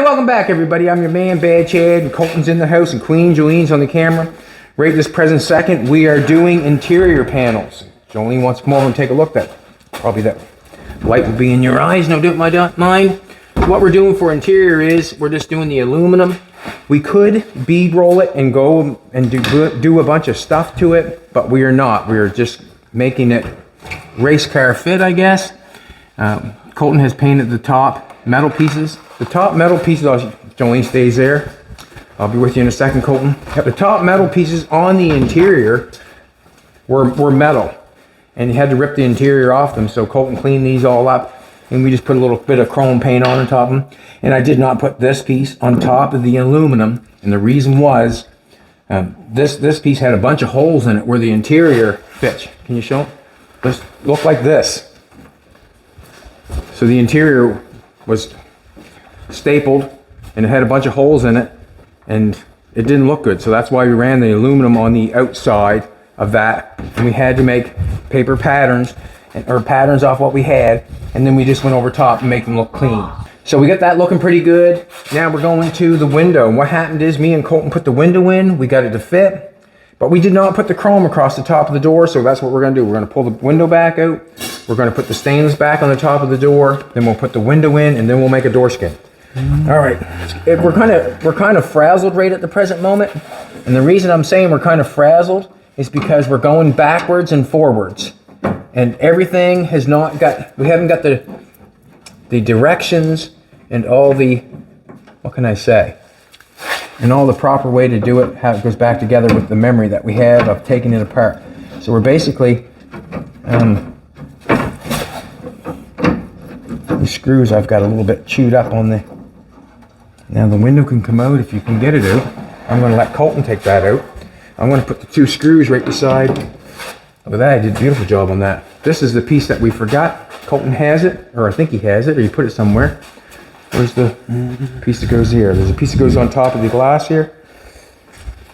welcome back everybody. I'm your man Bad Chad, and Colton's in the house and Queen Jolene's on the camera. Right this present second we are doing interior panels. Jolene wants to come over and take a look. That probably that light will be in your eyes, no doubt my mind. What we're doing for interior is we're just doing the aluminum. We could bead roll it and go and do a bunch of stuff to it, but we are not. We are just making it race car fit, I guess. Colton has painted the top metal pieces. The top metal pieces, Jolene stays there. I'll be with you in a second, Colton. The top metal pieces on the interior were metal, and you had to rip the interior off them. So Colton cleaned these all up, and we just put a little bit of chrome paint on top of them. And I did not put this piece on top of the aluminum, and the reason was this piece had a bunch of holes in it where the interior fits. Can you show them? This looked like this. So the interior was stapled, and it had a bunch of holes in it, and it didn't look good. So that's why we ran the aluminum on the outside of that, and we had to make paper patterns or patterns off what we had, and then we just went over top and make them look clean. So we got that looking pretty good. Now we're going to the window, and what happened is me and Colton put the window in. We got it to fit, but we did not put the chrome across the top of the door. So that's what we're going to do. We're going to pull the window back out. We're going to put the stainless back on the top of the door, then we'll put the window in, and then we'll make a door skin. All right, we're kind of frazzled right at the present moment, and the reason I'm saying we're kind of frazzled is because we're going backwards and forwards, and everything has not got. We haven't got the directions and all the, what can I say, and all the proper way to do it. How it goes back together with the memory that we have of taking it apart. So we're basically. The screws I've got a little bit chewed up on the. Now the window can come out if you can get it out. I'm going to let Colton take that out. I'm going to put the two screws right beside. Look at that, I did a beautiful job on that. This is the piece that we forgot. Colton has it, or I think he has it, or he put it somewhere. Where's the piece that goes here? There's a piece that goes on top of the glass here.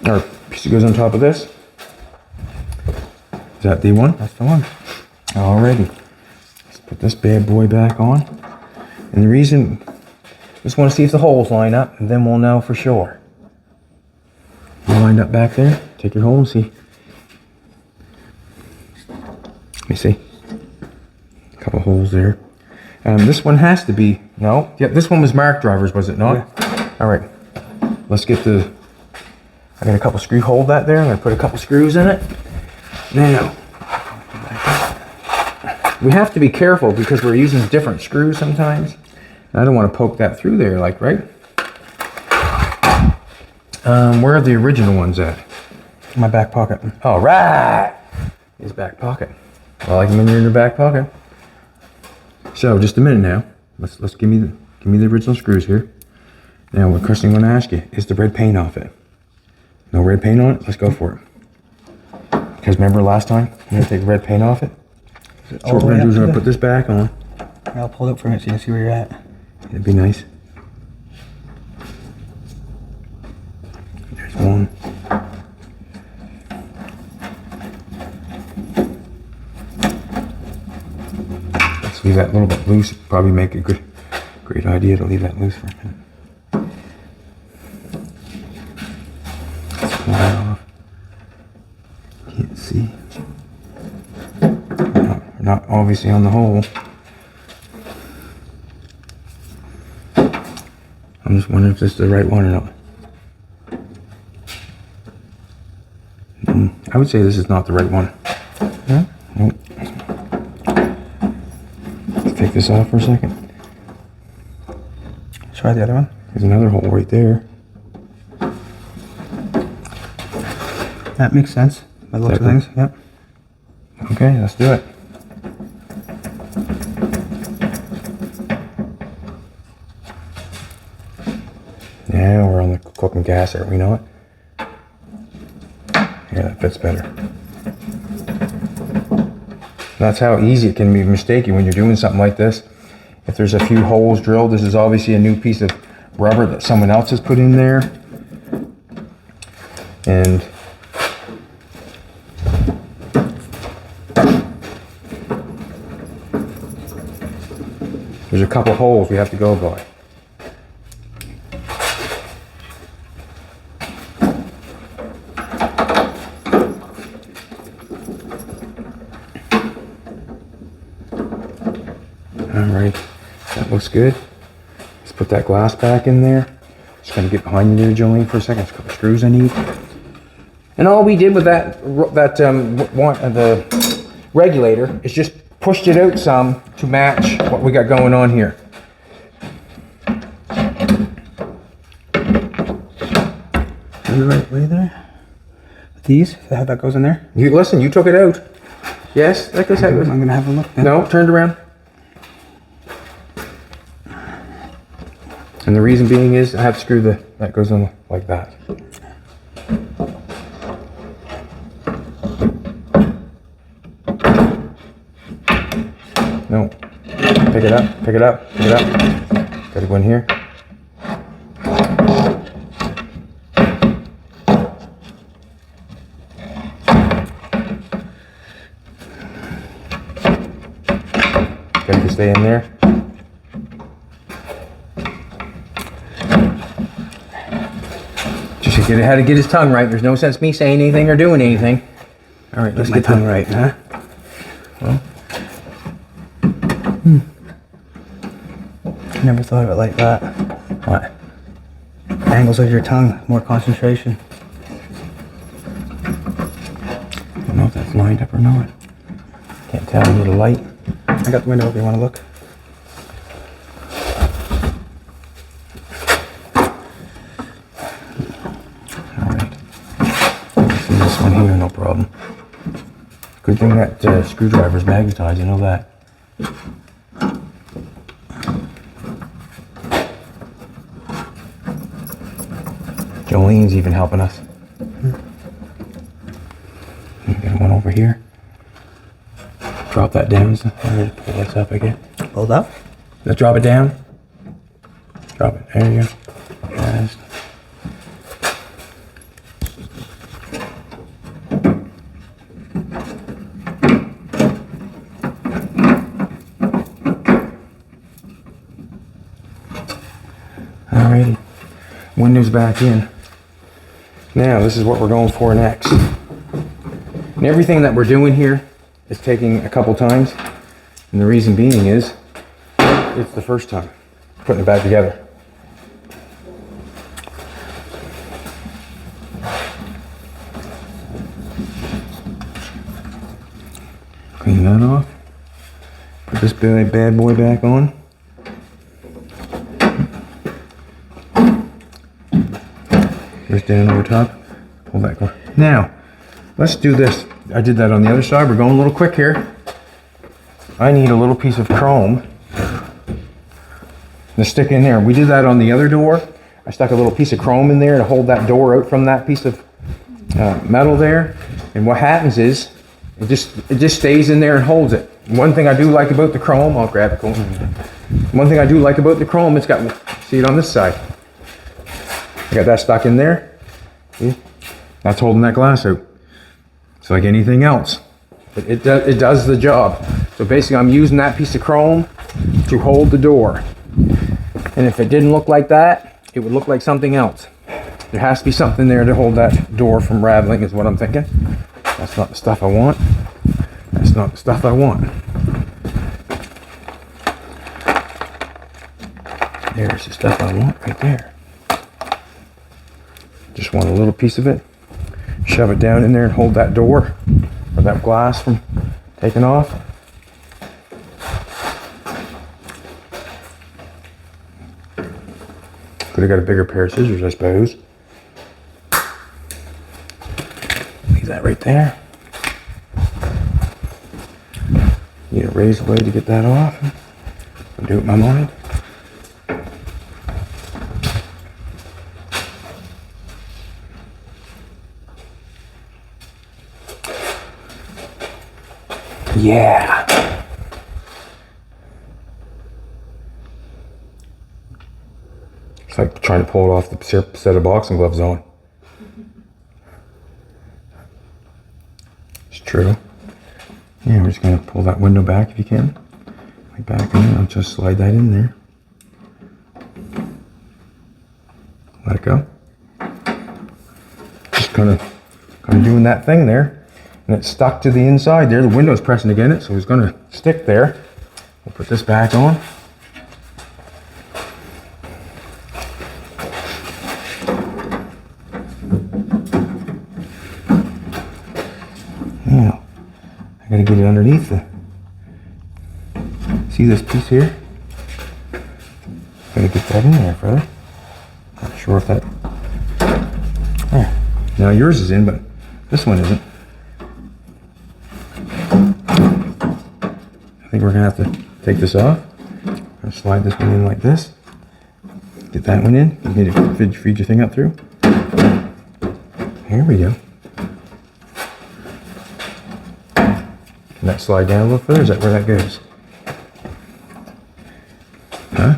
Or a piece that goes on top of this. Is that the one? That's the one. Alrighty. Let's put this bad boy back on. And the reason, just want to see if the holes line up, and then we'll know for sure. You lined up back there? Take your hole and see. Let me see. A couple holes there. This one has to be, no. Yeah, this one was marked drivers, was it not? Yeah. Alright. Let's get the, I got a couple screw, hold that there. I'm going to put a couple screws in it. Now, we have to be careful because we're using different screws sometimes. I don't want to poke that through there, like, right? Where are the original ones at? In my back pocket. All right. His back pocket. I like them in your back pocket. So, just a minute now. Let's give me the original screws here. Now, what question I'm going to ask you is the red paint off it. No red paint on it? Let's go for it. Because remember last time we had to take the red paint off it? So what we're going to do is we're going to put this back on. I'll pull it up for you so you can see where you're at. That'd be nice. There's one. Let's leave that a little bit loose. Probably make a great idea to leave that loose for a minute. Let's pull that off. Can't see. Not obviously on the hole. I'm just wondering if this is the right one or not. I would say this is not the right one. Yeah? Nope. Let's take this off for a second. Try the other one. There's another hole right there. That makes sense. By the looks of things. Yep. Okay, let's do it. Now we're on the cooking gas there, we know it. Yeah, that fits better. That's how easy it can be mistaken when you're doing something like this. If there's a few holes drilled, this is obviously a new piece of rubber that someone else has put in there. And there's a couple holes we have to go by. right, that looks good. Let's put that glass back in there. Just gonna get behind you there, Jolene, for a second. There's a couple screws I need. And all we did with the regulator is just pushed it out some to match what we got going on here. Are you right way there? These? How that goes in there? You listen, you took it out. Yes, that goes out. I'm gonna have a look then. No, turned around. And the reason being is I have to screw that goes on like that. No. Pick it up, pick it up, pick it up. Gotta go in here. Gotta stay in there. Just had to get his tongue right. There's no sense me saying anything or doing anything. All right, let's Get get my tongue right, huh? Well, Never thought of it like that. what? Angles of your tongue, more concentration. I don't know if that's lined up or not. Can't tell under the light. I got the window if you want to look. This one here, no problem. Good thing that screwdriver's magnetized, you know that. Jolene's even helping us. Get one over here. Drop that down. Pull this up again. Hold up. Let's drop it down. Drop it. There you go. Just. Alrighty. Windows back in. Now this is what we're going for next. And everything that we're doing here is taking a couple times. And the reason being is it's the first time putting it back together. Clean that off. Put this bad boy back on. Just down over top. Pull that one. Now, let's do this. I did that on the other side. We're going a little quick here. I need a little piece of chrome to stick in there. We did that on the other door. I stuck a little piece of chrome in there to hold that door out from that piece of metal there. And what happens is, it just stays in there and holds it. One thing I do like about the chrome, I'll grab it. One thing I do like about the chrome, it's got, see it on this side. I got that stuck in there. See? That's holding that glass out. It's like anything else. It does the job. So basically I'm using that piece of chrome to hold the door. And if it didn't look like that, it would look like something else. There has to be something there to hold that door from rattling is what I'm thinking. That's not the stuff I want. That's not the stuff I want. There's the stuff I want right there. Just want a little piece of it. Shove it down in there and hold that door or that glass from taking off. Could have got a bigger pair of scissors, I suppose. Leave that right there. Need a razor blade to get that off. I'll do it in my mind. Yeah. It's like trying to pull it off the set of boxing gloves on. It's true. Yeah, we're just gonna pull that window back if you can. Like back in, I'll just slide that in there. Let it go. Just kind of doing that thing there. And it's stuck to the inside there. The window's pressing against it, so it's gonna stick there. We'll put this back on. Now, I gotta get it underneath the, see this piece here? Gotta get that in there, brother. Not sure if that, there. Now yours is in, but this one isn't. I think we're gonna have to take this off. I'm gonna slide this one in like this. Get that one in. You need to feed your thing up through. Here we go. Can that slide down a little further? Is that where that goes? Huh?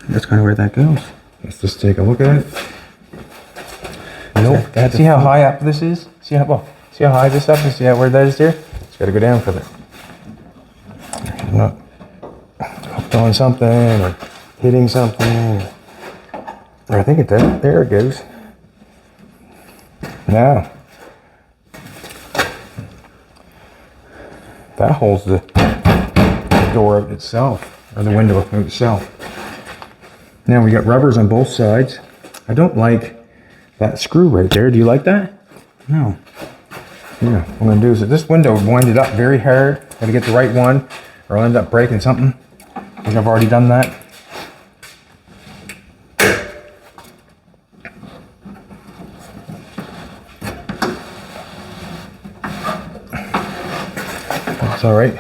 That's kind of where that goes. Let's just take a look at it. Nope. See how high up this is? See how high this up is? See how where that is there? It's got to go down further. I'm not hooked on something or hitting something. Or I think it does. There it goes. Now that holds the door out itself, or the window out itself. Now we got rubbers on both sides. I don't like that screw right there. Do you like that? No. Yeah, what I'm gonna do is that this window winded up very hard. Gotta get the right one or I'll end up breaking something. I think I've already done that. That's all right.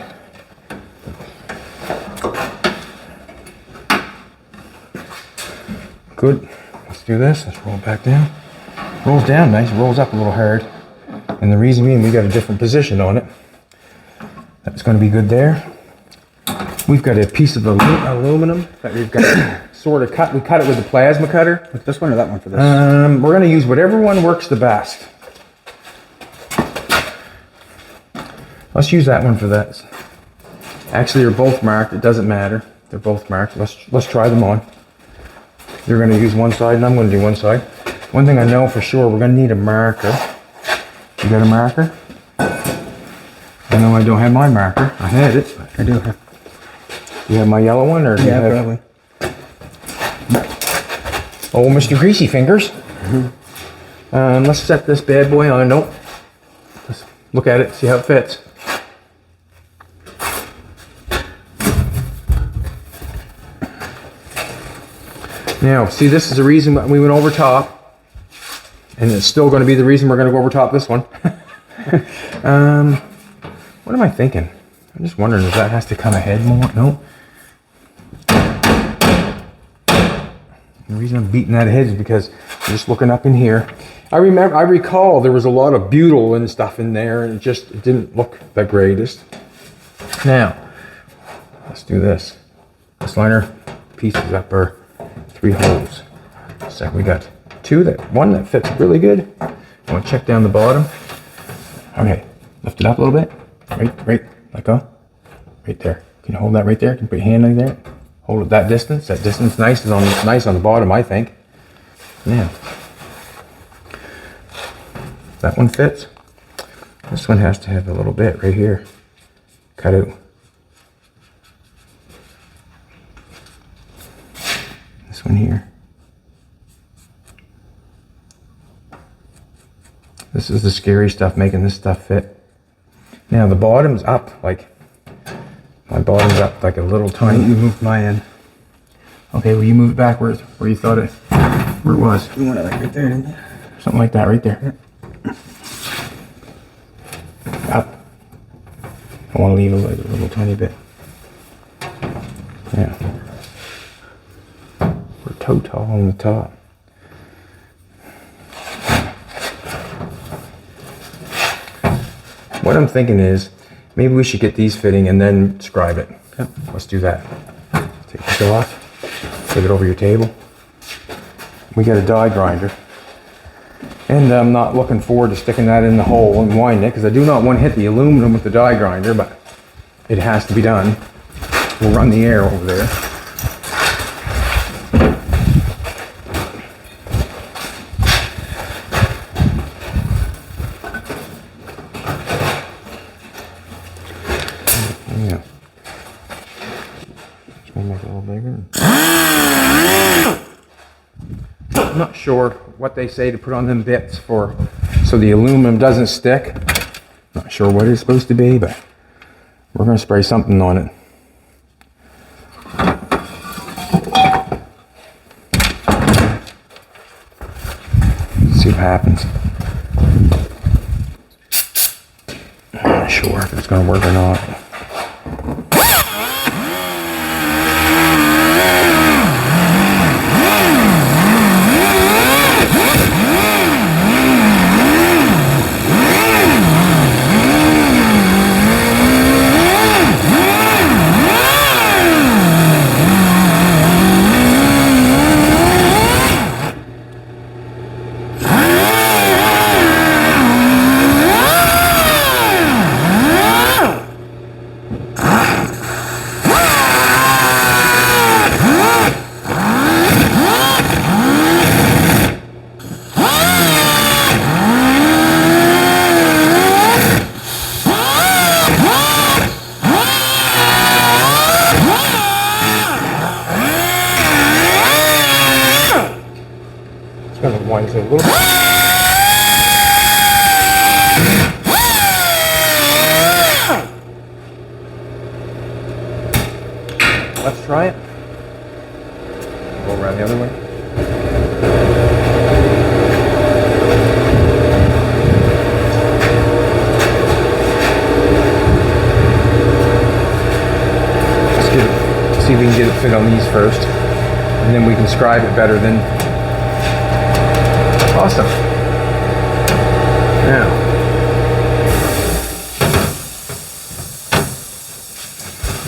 Good. Let's do this. Let's roll it back down. Rolls down nice. Rolls up a little hard. And the reason being we got a different position on it. That's going to be good there. We've got a piece of aluminum that we've got sort of cut. We cut it with a plasma cutter. With this one or that one for this? We're going to use whatever one works the best. Let's use that one for that. Actually, they're both marked. It doesn't matter. They're both marked. Let's try them on. You're going to use one side and I'm going to do one side. One thing I know for sure, we're going to need a marker. You got a marker? I know I don't have my marker. I had it. I do have. You have my yellow one, or do you have? Probably. Oh, Mr. Greasy Fingers. Let's set this bad boy on. Nope. Let's look at it, see how it fits. Now, see, this is the reason we went over top, and it's still going to be the reason we're going to go over top this one. What am I thinking? I'm just wondering if that has to come ahead more. No. The reason I'm beating that ahead is because I'm just looking up in here. I recall there was a lot of butyl and stuff in there, and it didn't look the greatest. Now, let's do this. Let's line our pieces up, or 3 holes. So we got one that fits really good. I want to check down the bottom. Okay, lift it up a little bit. Right, let go. Right there. Can you hold that right there? Can you put your hand in there? Hold it that distance. That distance nice on the bottom, I think. Now, that one fits. This one has to have a little bit right here. Cut out. This one here. This is the scary stuff, making this stuff fit. Now the bottom's up, like, my bottom's up like a little tiny. You moved my end. Okay, well you move it backwards where you thought where it was. You want it like right there, didn't you? Something like that right there. Up. I want to leave a little tiny bit. Yeah. We're toe tall on the top. What I'm thinking is, maybe we should get these fitting and then scribe it. Yep. Let's do that. Take this off. Take it over your table. We got a die grinder. And I'm not looking forward to sticking that in the hole and winding it, because I do not want to hit the aluminum with the die grinder, but it has to be done. We'll run the air over there. I'm not sure what they say to put on them bits for, so the aluminum doesn't stick. Not sure what it's supposed to be, but we're gonna spray something on it. See what happens. I'm not sure if it's gonna work or not. Winds it a little bit. Let's try it. Go around the other way. Let's get it, see if we can get it fit on these first, and then we can scribe it better than. Awesome. Now,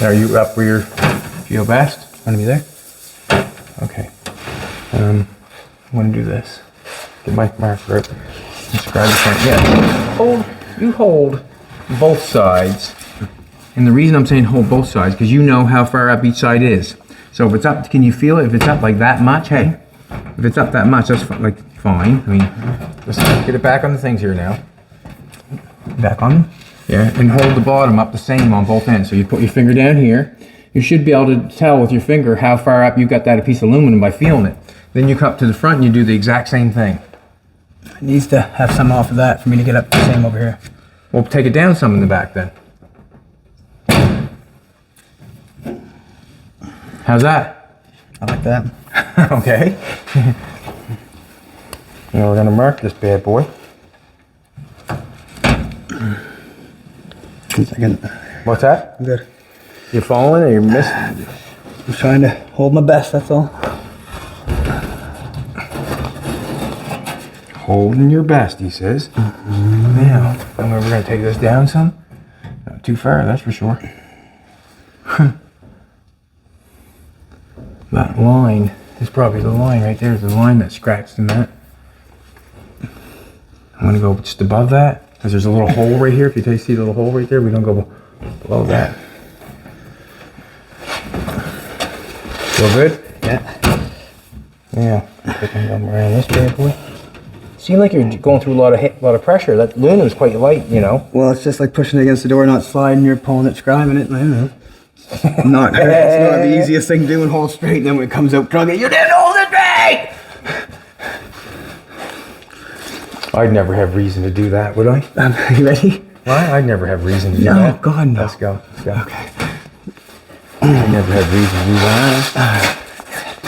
are you up where you feel best? Want to be there? Okay. I'm going to do this. Get my marker out. Describe the front. Yeah. You hold both sides. And the reason I'm saying hold both sides, because you know how far up each side is. So if it's up, can you feel it? If it's up like that much, hey. If it's up that much, that's like fine. I mean, let's get it back on the things here now. Back on them? Yeah, and hold the bottom up the same on both ends. So you put your finger down here. You should be able to tell with your finger how far up you got that piece of aluminum by feeling it. Then you come up to the front and you do the exact same thing. It needs to have some off of that for me to get up the same over here. Well, take it down some in the back then. How's that? I like that. Okay. Now we're gonna mark this bad boy. 1 second. What's that? Good. You falling or you missing? I'm trying to hold my best, that's all. Holding your best, he says. Now, we're gonna take this down some. Not too far, that's for sure. That line is probably the line right there. Is the line that scratched in that. I'm gonna go just above that because there's a little hole right here. If you see the little hole right there, we don't go below that. Feel good? Yeah. Yeah. Picking them around this bad boy. Seems like you're going through a lot of pressure. That aluminum is quite light, you know. Well, it's just like pushing it against the door, not sliding. You're pulling it, scribing it. I don't know. It's not the easiest thing to do and hold straight. And then when it comes out, drug it. You didn't hold it straight. I'd never have reason to do that, would I? You ready? Well, I'd never have reason to do that. No, God, no. Let's go. Let's go. Okay. I never had reason to do that.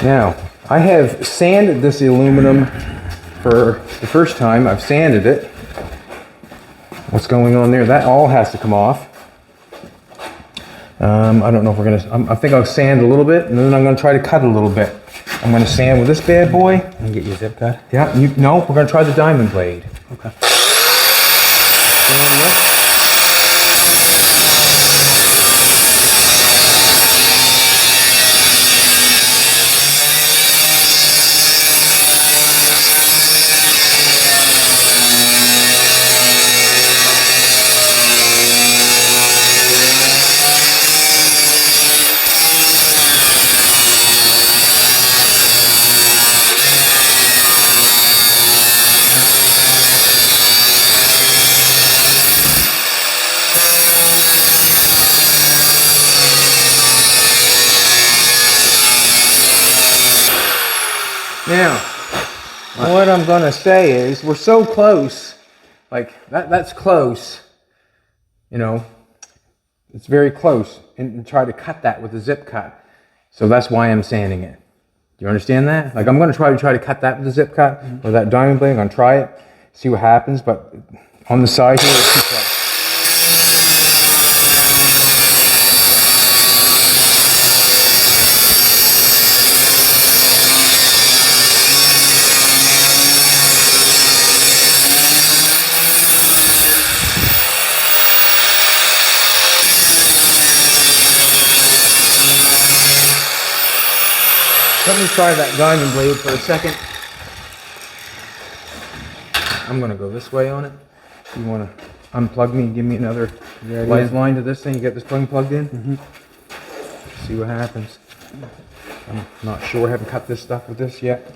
Now, I have sanded this aluminum for the first time. I've sanded it. What's going on there? That all has to come off. I don't know if we're gonna, I think I'll sand a little bit and then I'm gonna try to cut a little bit. I'm gonna sand with this bad boy. And get your zip cut? Yeah, no, we're gonna try the diamond blade. Okay. Sand this. Now, What I'm gonna say is, we're so close. Like, that's close. You know, it's very close. And try to cut that with a zip cut. So that's why I'm sanding it. Do you understand that? Like, I'm gonna try to cut that with a zip cut, or that diamond blade. I'm gonna try it, see what happens, but on the side here, it's too close. Let me try that diamond blade for a second. I'm gonna go this way on it. You wanna unplug me and give me another lifeline to this thing? You get this thing plugged in? See what happens. I'm not sure, I haven't cut this stuff with this yet.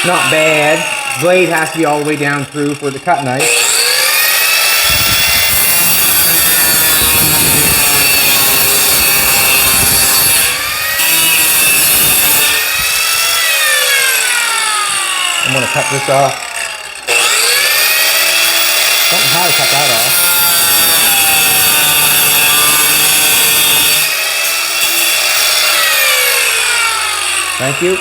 Not bad. Blade has to be all the way down through for the cut knife. I'm gonna cut this off. Don't know how to cut that off. Thank you.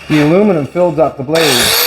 The aluminum fills up the blade.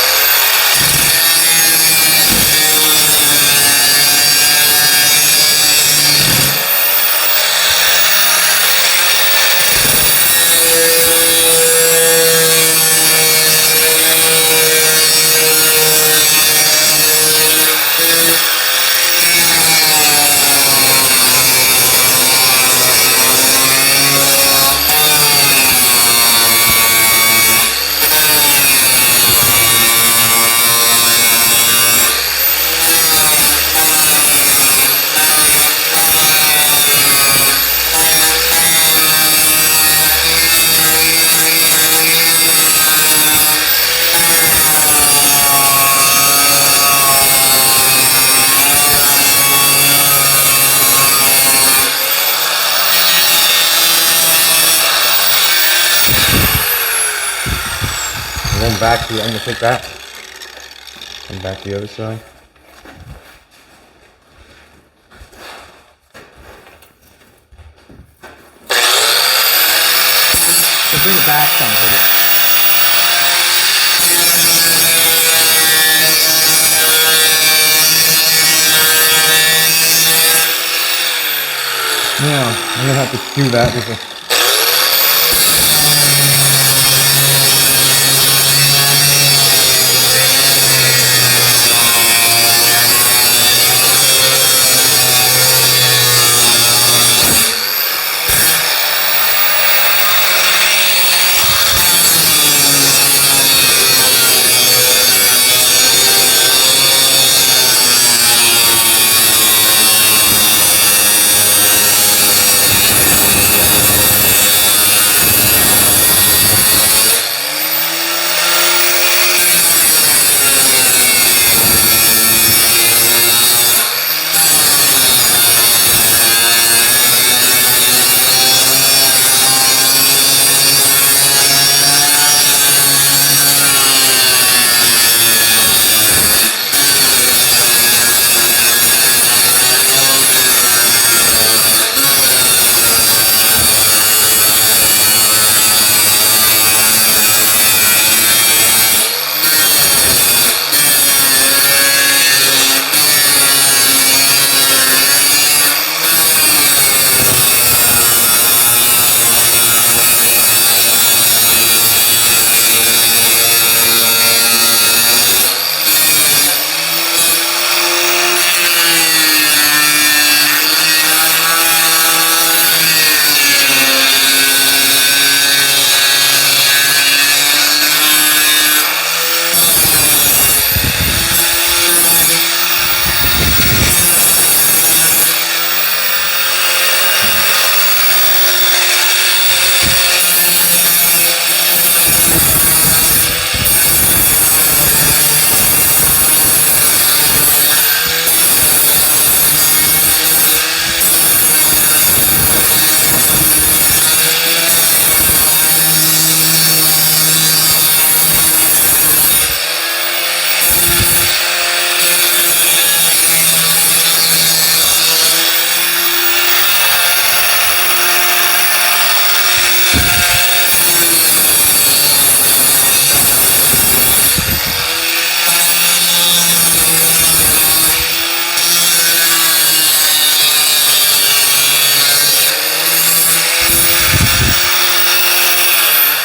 Going back to, I'm going to take that, come back to the other side. So bring it back some, take it. Now, I'm going to have to do that with a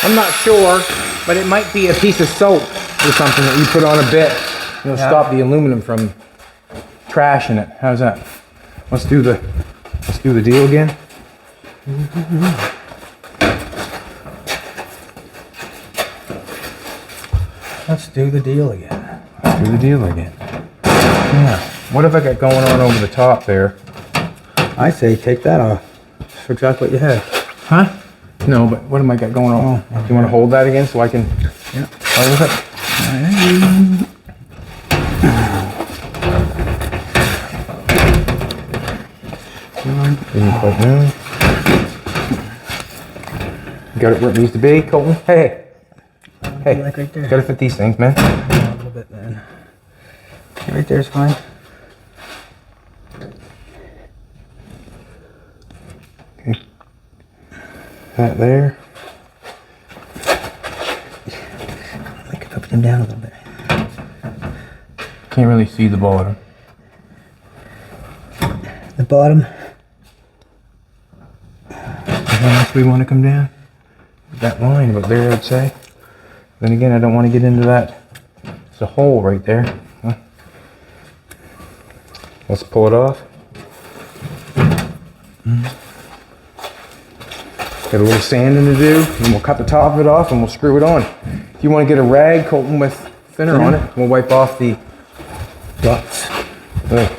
I'm not sure, but it might be a piece of soap or something that you put on a bit. It'll stop the aluminum from trashing it. How's that? Let's do the deal again. Let's do the deal again. Let's do the deal again. Yeah. What have I got going on over the top there? I say take that off. That's exactly what you had. Huh? No, but what am I got going on? Do you want to hold that again so I can play with it? Didn't quite know. Got it where it needs to be, Colton? Hey. Hey, Like right there. gotta fit these things, man. A little bit then. Right there's fine. Okay. That there. Like up him down a little bit. Can't really see the bottom. The bottom. How much we want to come down? That line about there, I'd say. Then again, I don't want to get into that. It's a hole right there. Huh? Let's pull it off. Got a little sanding to do, and we'll cut the top of it off and we'll screw it on. If you want to get a rag, Colton, with thinner on it, we'll wipe off the dots. There.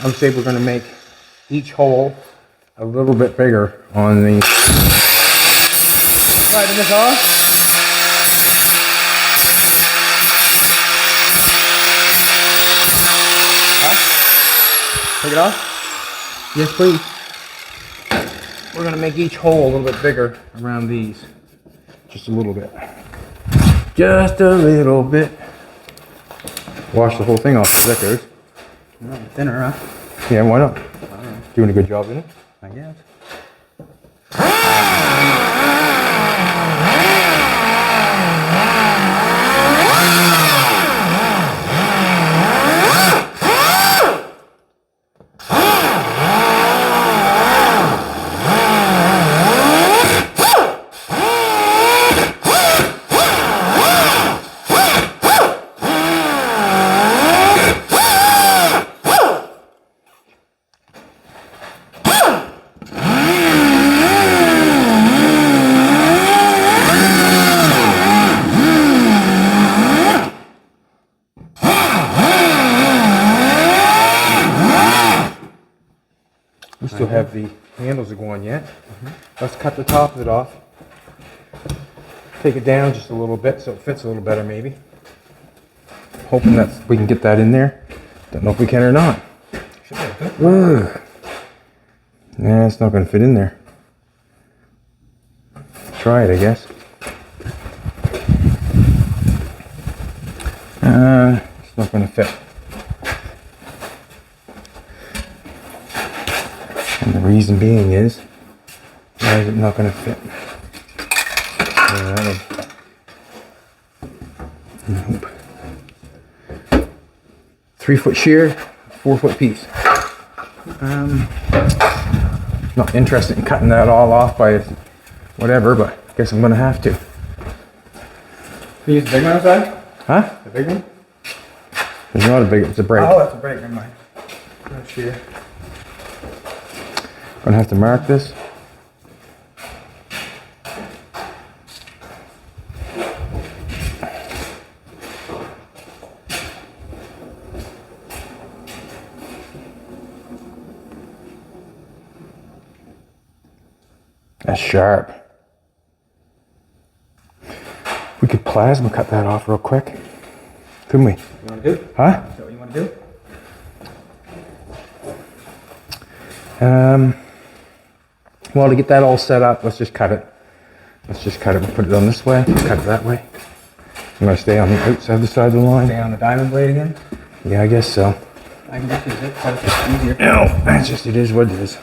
I'm saying we're going to make each hole a little bit bigger on the. Sliding this off. Huh? Take it off? Yes, please. We're going to make each hole a little bit bigger around these. Just a little bit. Just a little bit. Wash the whole thing off as that goes. Thinner, huh? Yeah, why not? Doing a good job in it. I guess. We still have the handles to go on yet. Let's cut the top of it off. Take it down just a little bit so it fits a little better maybe. Hoping that we can get that in there. Don't know if we can or not. Ugh. Nah, it's not going to fit in there. Try it, I guess. It's not going to fit. And the reason being is, why is it not going to fit? Nope. 3-foot shear, 4-foot piece. Not interested in cutting that all off by whatever, but I guess I'm going to have to. You use the big one outside? Huh? The big one? There's not a big, it's a brake. Oh, that's a brake, never mind. No shear. Gonna have to mark this. That's sharp. We could plasma cut that off real quick, couldn't we? You want to do? Huh? Is that what you want to do? Well, to get that all set up, let's just cut it. Let's just cut it. We'll put it on this way, cut it that way. I'm gonna stay on the outside side of the line. Stay on the diamond blade again? Yeah, I guess so. I can just use it, cut it just easier. No, that's just, it is what it is.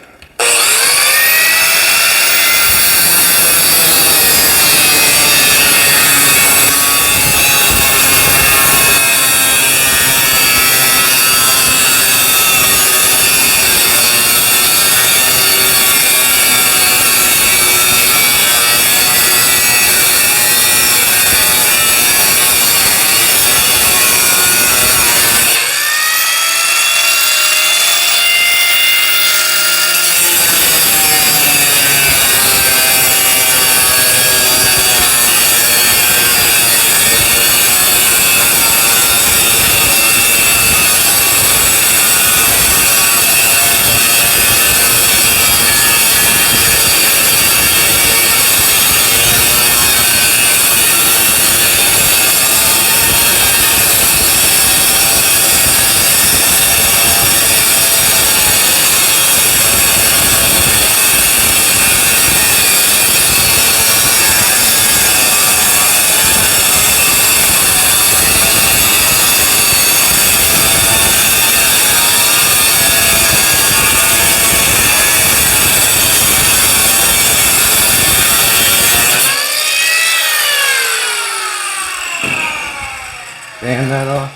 Sand that off.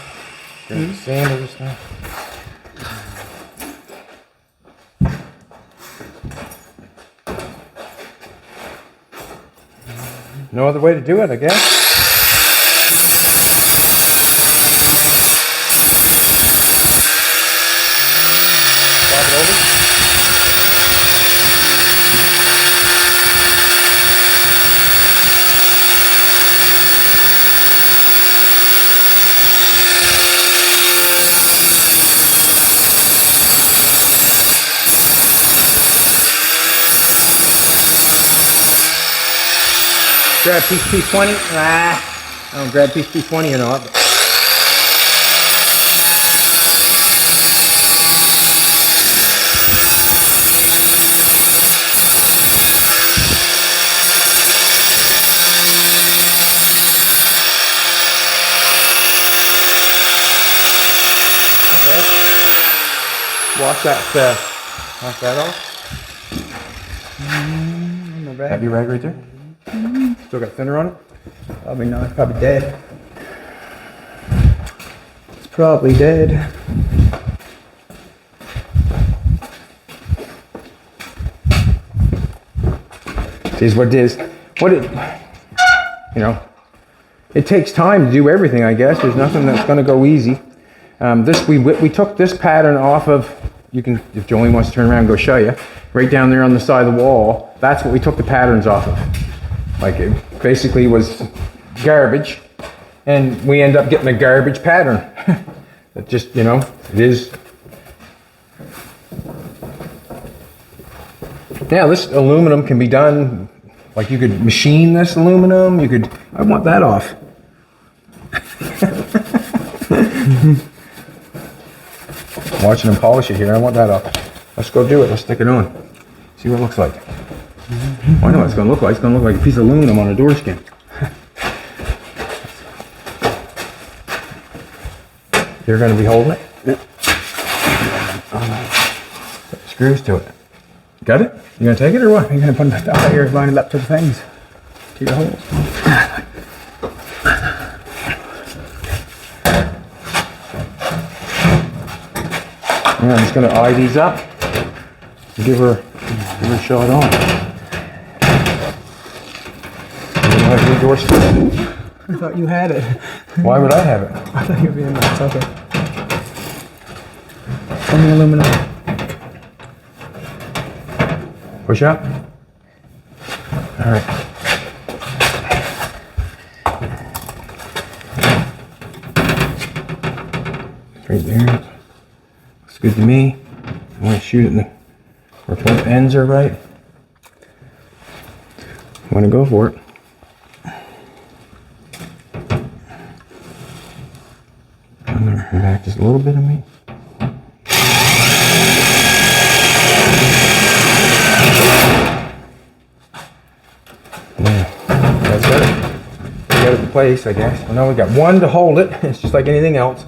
Gonna sand over stuff. No other way to do it, I guess. Flop it over. Grab piece P20. I don't grab piece P20 or not. But wash that off. Have you rag right there? Still got thinner on it? Probably not. It's probably dead. It's probably dead. It is what it is. It takes time to do everything, I guess. There's nothing that's going to go easy. We took this pattern off of, you can, if Jolene wants to turn around and go show you, right down there on the side of the wall. That's what we took the patterns off of. Like, it basically was garbage, and we end up getting a garbage pattern. It just, it is. Now this aluminum can be done, like you could machine this aluminum, I want that off. Watching them polish it here, I want that off. Let's go do it, let's stick it on. See what it looks like. Well, I know what it's going to look like. It's going to look like a piece of aluminum on a door skin. You're going to be holding it? Yep. Put screws to it. Got it? You going to take it or what? You're going to put the other ears lined up to the things. To your holes. Yeah, I'm just going to eye these up and give her a shot on. Have your door skin. I thought you had it. Why would I have it? I thought you were being nice. Okay. Only aluminum. Push up. All right. It's right there. Looks good to me. I want to shoot it in where both ends are right. I'm gonna go for it. I'm gonna come back just a little bit of meat. Yeah, that's it. Got it in place, I guess. Well, now we got 1 to hold it. It's just like anything else.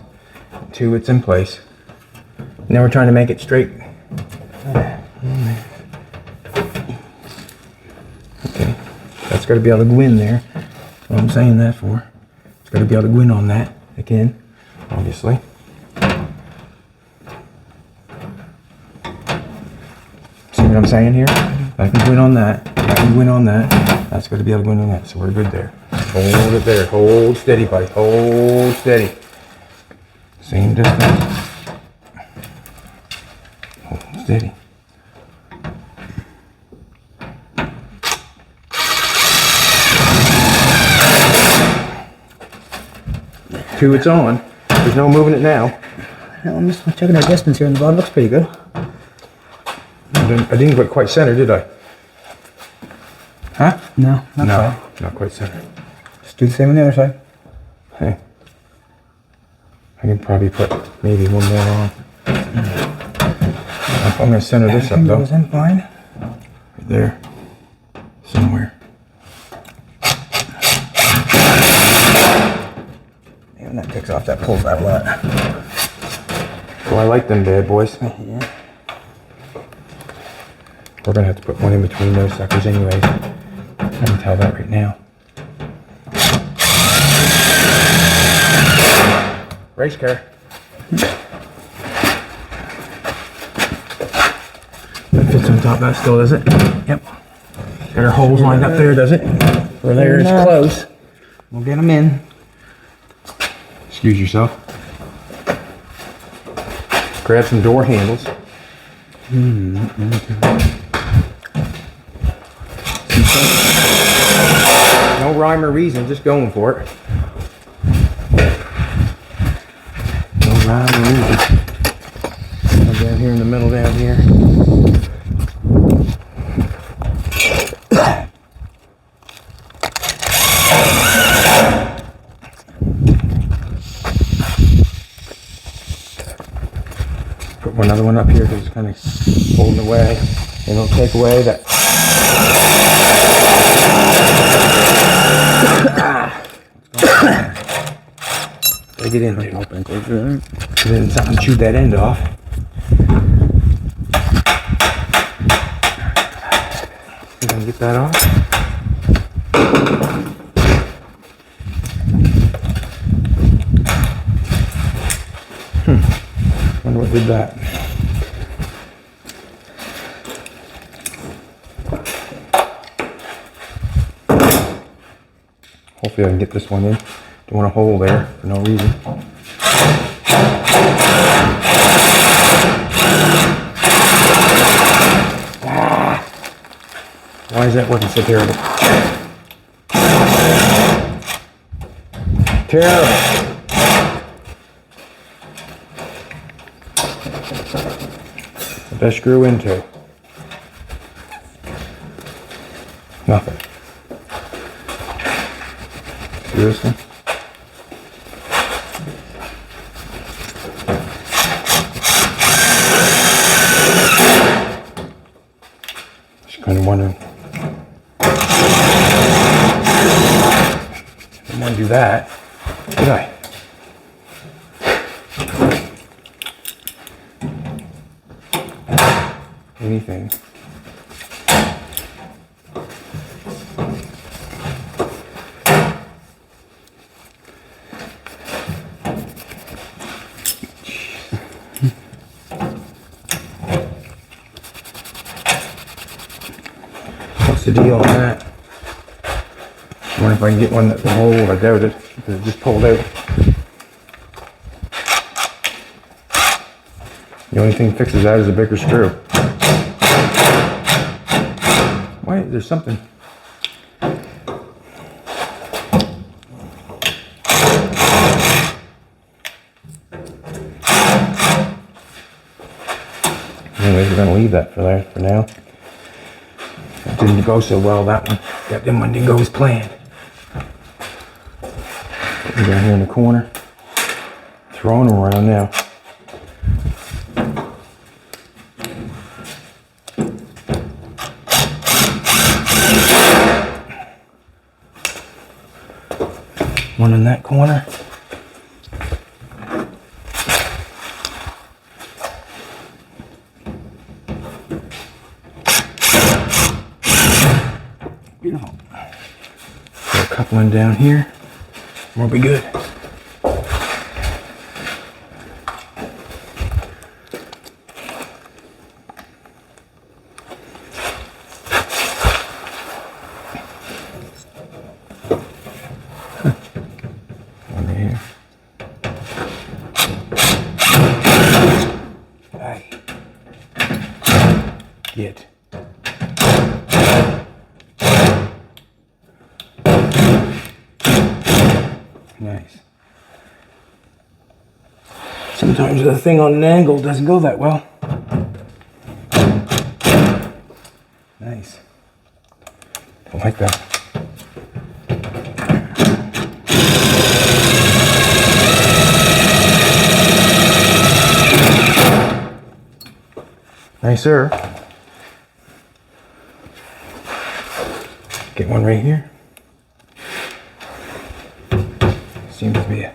2, it's in place. Now we're trying to make it straight. Okay, that's got to be able to go in there. That's what I'm saying that for. It's got to be able to go in on that again, obviously. See what I'm saying here? I can go in on that. I can go in on that. That's got to be able to go in on that. So we're good there. Hold it there. Hold steady, buddy. Hold steady. Same distance. Hold steady. 2, it's on. There's no moving it now. I'm just checking our distance here, and the bottom looks pretty good. I didn't get quite center, did I? Huh? No, not quite. Not quite center. Just do the same on the other side. Hey. I can probably put maybe 1 more on. I'm going to center this up though. Goes in fine. Right there. Somewhere. And that takes off, that pulls that lot. Well, I like them bad boys. Yeah. We're going to have to put one in between those suckers anyways. I can tell that right now. Race car. That fits on top of that still, does it? Yep. Got our holes lined up there, does it? Where there is close. We'll get them in. Excuse yourself. Grab some door handles. No rhyme or reason, just going for it. No rhyme or reason. Down here in the middle, down here. Put another one up here because it's kind of holding away. And it'll take away that. Take it in there. Open, close it. And then something chewed that end off. You gonna get that off? Wonder what did that. Hopefully I can get this one in. Don't want a hole there for no reason. Why is that working so terrible? Terrible. What did I screw into? Nothing. Seriously? Just kind of wondering. Didn't want to do that, did I? Anything. What's the deal on that? I wonder if I can get one that will hold. I doubt it, because it just pulled out. The only thing that fixes that is a bigger screw. Why? There's something. Anyways, we're going to leave that for there for now. Didn't go so well, that one. That one didn't go as planned. Put down here in the corner. Throwing them around now. One in that corner. Beautiful. Throw a couple in down here. We'll be good. Over here. Hey. Get. Nice. Sometimes the thing on an angle doesn't go that well. Nice. I like that. Nice, sir. Get one right here. Seems to be a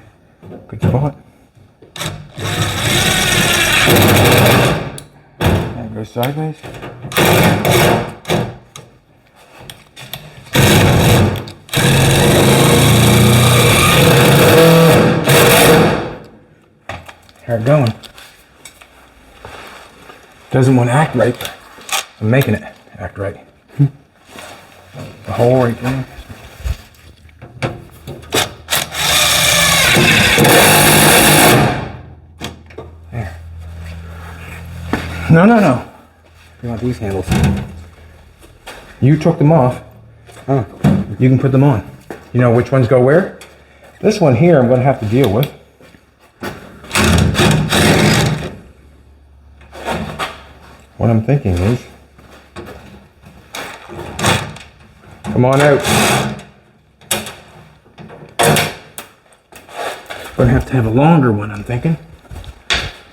good spot. And go sideways. How it going? Doesn't want to act right, but I'm making it act right. The hole right there. There. No. You want these handles? You took them off. Oh. You can put them on. You know which ones go where? This one here I'm going to have to deal with. What I'm thinking is, come on out. Gonna have to have a longer one, I'm thinking.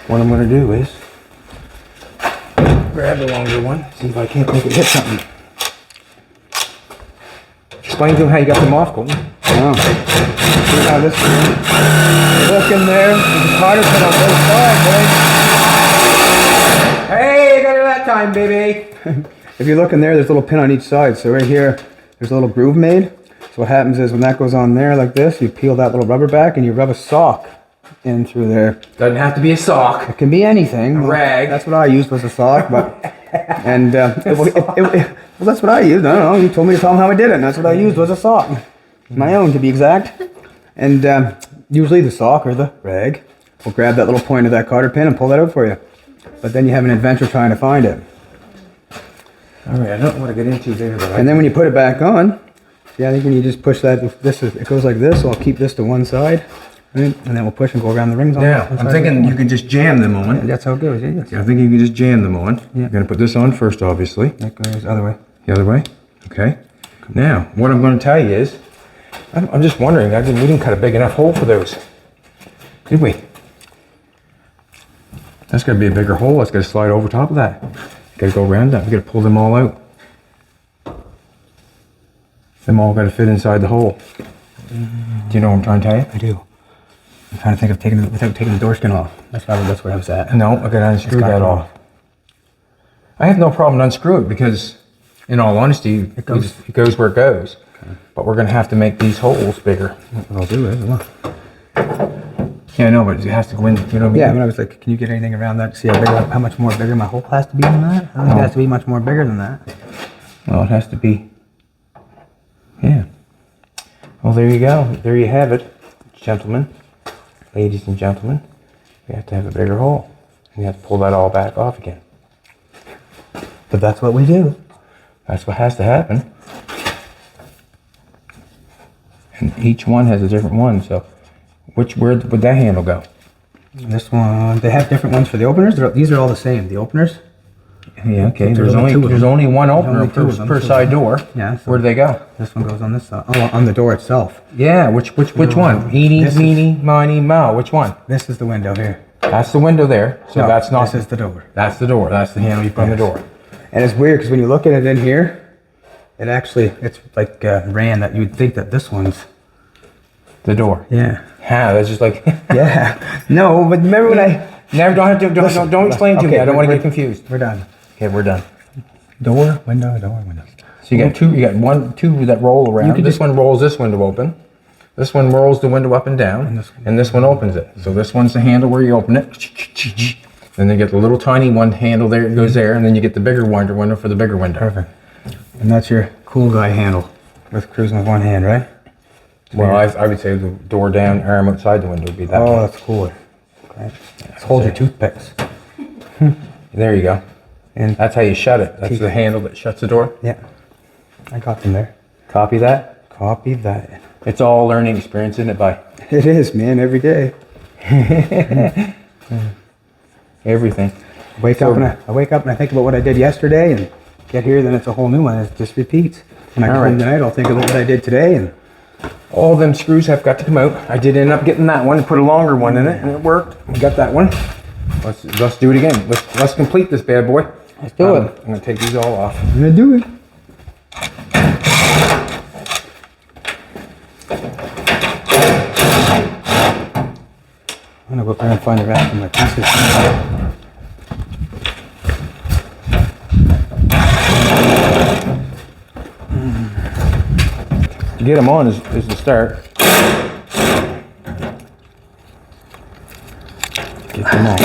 What I'm gonna do is grab the longer one, see if I can't make it hit something. Explain to him how you got them off, Colton. Oh. See how this is? Look in there. There's a cotter pin on both sides, right? Hey, got it that time, baby. If you look in there, there's a little pin on each side. So right here, there's a little groove made. So what happens is when that goes on there like this, you peel that little rubber back and you rub a sock in through there. Doesn't have to be a sock. It can be anything. A rag. That's what I used was a sock, but and well, that's what I used. I don't know. You told me to tell them how I did it, and that's what I used was a sock, my own to be exact. And usually the sock or the rag will grab that little point of that cotter pin and pull that out for you. But then you have an adventure trying to find it. All right, I don't want to get into there, but And then when you put it back on, yeah, I think when you just push that, it goes like this. So I'll keep this to one side, right? And then we'll push and go around the rings. Now, I'm thinking you can just jam them on. And that's how it goes. Yeah, yes. Yeah, I think you can just jam them on. Yeah. You're gonna put this on first, obviously. That goes the other way. The other way. Okay. Now, what I'm going to tell you is, I'm just wondering. We didn't cut a big enough hole for those, did we? That's got to be a bigger hole. That's got to slide over top of that. Got to go around that. We got to pull them all out. Them all got to fit inside the hole. Do you know what I'm trying to tell you? I do. I'm trying to think of taking it without taking the door skin off. That's where I was at. No, I got to unscrew that off. I have no problem unscrew it because, in all honesty, it goes where it goes. Okay. But we're going to have to make these holes bigger. What I'll do is, look. Yeah, I know, but it has to go in, you know what I mean? Yeah, when I was like, can you get anything around that to see how much more bigger my hole has to be than that? I don't think it has to be much more bigger than that. Well, it has to be, yeah. Well, there you go. There you have it, gentlemen, ladies and gentlemen. We have to have a bigger hole. And you have to pull that all back off again. But that's what we do. That's what has to happen. And each one has a different one, so where would that handle go? This one, they have different ones for the openers. These are all the same. The openers Yeah, okay. There's only two of them. There's only one opener only two of them, per so- side door. Yeah. So Where do they go? this one goes on this side. Oh, on the door itself. Yeah, which one? Eeny, This is- meeny, miny, moe. Which one? This is the window here. That's the window there. So No, that's not. This is the door. That's the door. That's the handle you put on the door. And it's weird because when you look at it in here, it actually, it's like ran that you'd think that this one's. The door. Yeah. Yeah, that's just like. Yeah. No, but remember when I. Never. Don't explain to me. I don't want to get confused. We're done. Okay, we're done. Door, window, door, window. So you got two. You got two that roll around. This one rolls this window open. This one rolls the window up and down, and this one opens it. So this one's the handle where you open it. Then you get the little tiny one handle there. It goes there, and then you get the bigger window for the bigger window. Perfect. And that's your cool guy handle with cruising with one hand, right? Well, I would say the door down, arm outside the window would be that. Oh, one. that's cooler. Okay. Let's hold your toothpicks. There you go. And That's how you shut it. That's the handle that shuts the door. yeah, I got them there. Copy that. Copy that. It's all learning experience, isn't it, Bye? It is, man, every day. Everything. I wake up and I think about what I did yesterday and get here, then it's a whole new one. It just repeats. When I come home tonight, I'll think about what I did today and All them screws have got to come out. I did end up getting that one and put a longer one in it, and it worked. We got that one. Let's do it again. Let's complete this bad boy. let's do it. I'm gonna take these all off. I'm gonna do it. I'm gonna go up there and find the rest of my pieces. To get them on is the start. Get them all.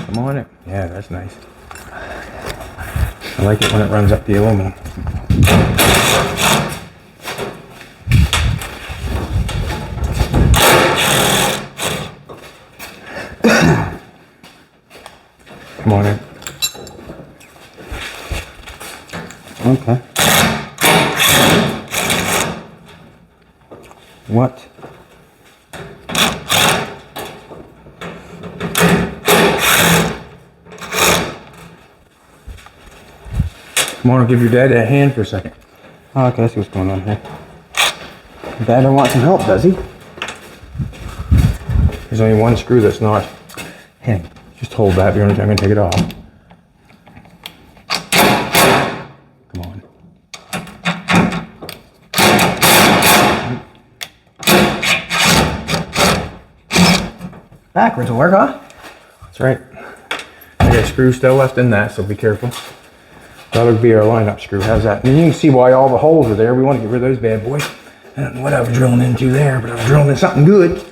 Come on it. Yeah, that's nice. I like it when it runs up the aluminum. Come on in. Okay. What? Come on, give your dad a hand for a second. Oh, okay, I see what's going on here. Dad don't want some help, does he? There's only one screw that's not. Hey. Just hold that. I'm going to take it off. Come on. Backwards will work, huh? That's right. I got a screw still left in that, so be careful. That'll be our lineup screw. How's that? And you can see why all the holes are there. We want to get rid of those bad boys. I don't know what I was drilling into there, but I was drilling in something good.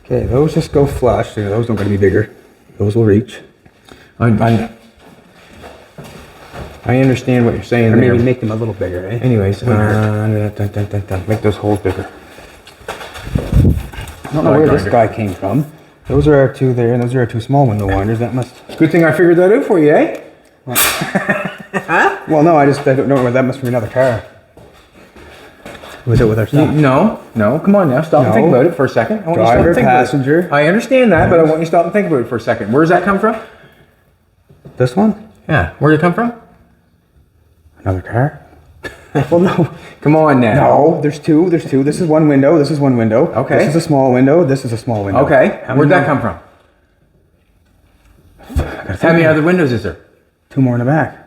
Okay, those just go flush. Those don't got to be bigger. Those will reach. I understand what you're saying Or there. maybe make them a little bigger, eh? Anyways, make those holes bigger. I don't know where this guy came from. Those are our two there, and those are our two small window winders. That must. Good thing I figured that out for you, eh? Well, no, I don't know where that must be another car. Was it with our stuff? No, come on now. Stop and think No. about it for a second. I want you to stop Driver, and think about it. passenger. I understand that, but I want you to stop and think about it for a second. Where's that come from? This one? Yeah, where did it come from? Another car? Well, no. Come on now. No, there's two. This is one window. This is one window. Okay. This is a small window. This is a small window. Okay, where'd that come from? How many other windows is there? Two more in the back.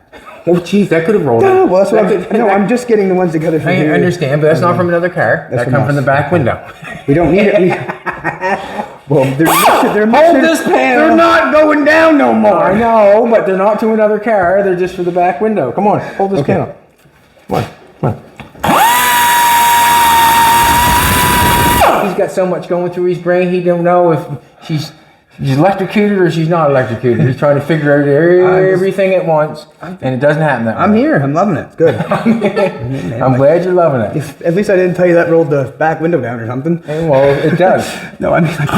Oh, geez, that could have rolled. No, in. well, that's what I'm just getting the ones together from I here. understand, but that's not from another car. That's That from comes from us. the back window. We don't need it. Well, they're Hold this panel. They're not going down no more. I know, but they're not to another car. They're just for the back window. Come on, hold this panel. Come on, come on. He's got so much going through his brain, he don't know if she's electrocuted or she's not electrocuted. He's trying to figure out everything at once, and it doesn't happen that way. I'm here. I'm loving it. It's good. I'm glad you're loving it. At least I didn't tell you that rolled the back window down or something. Well, it does. No, I mean like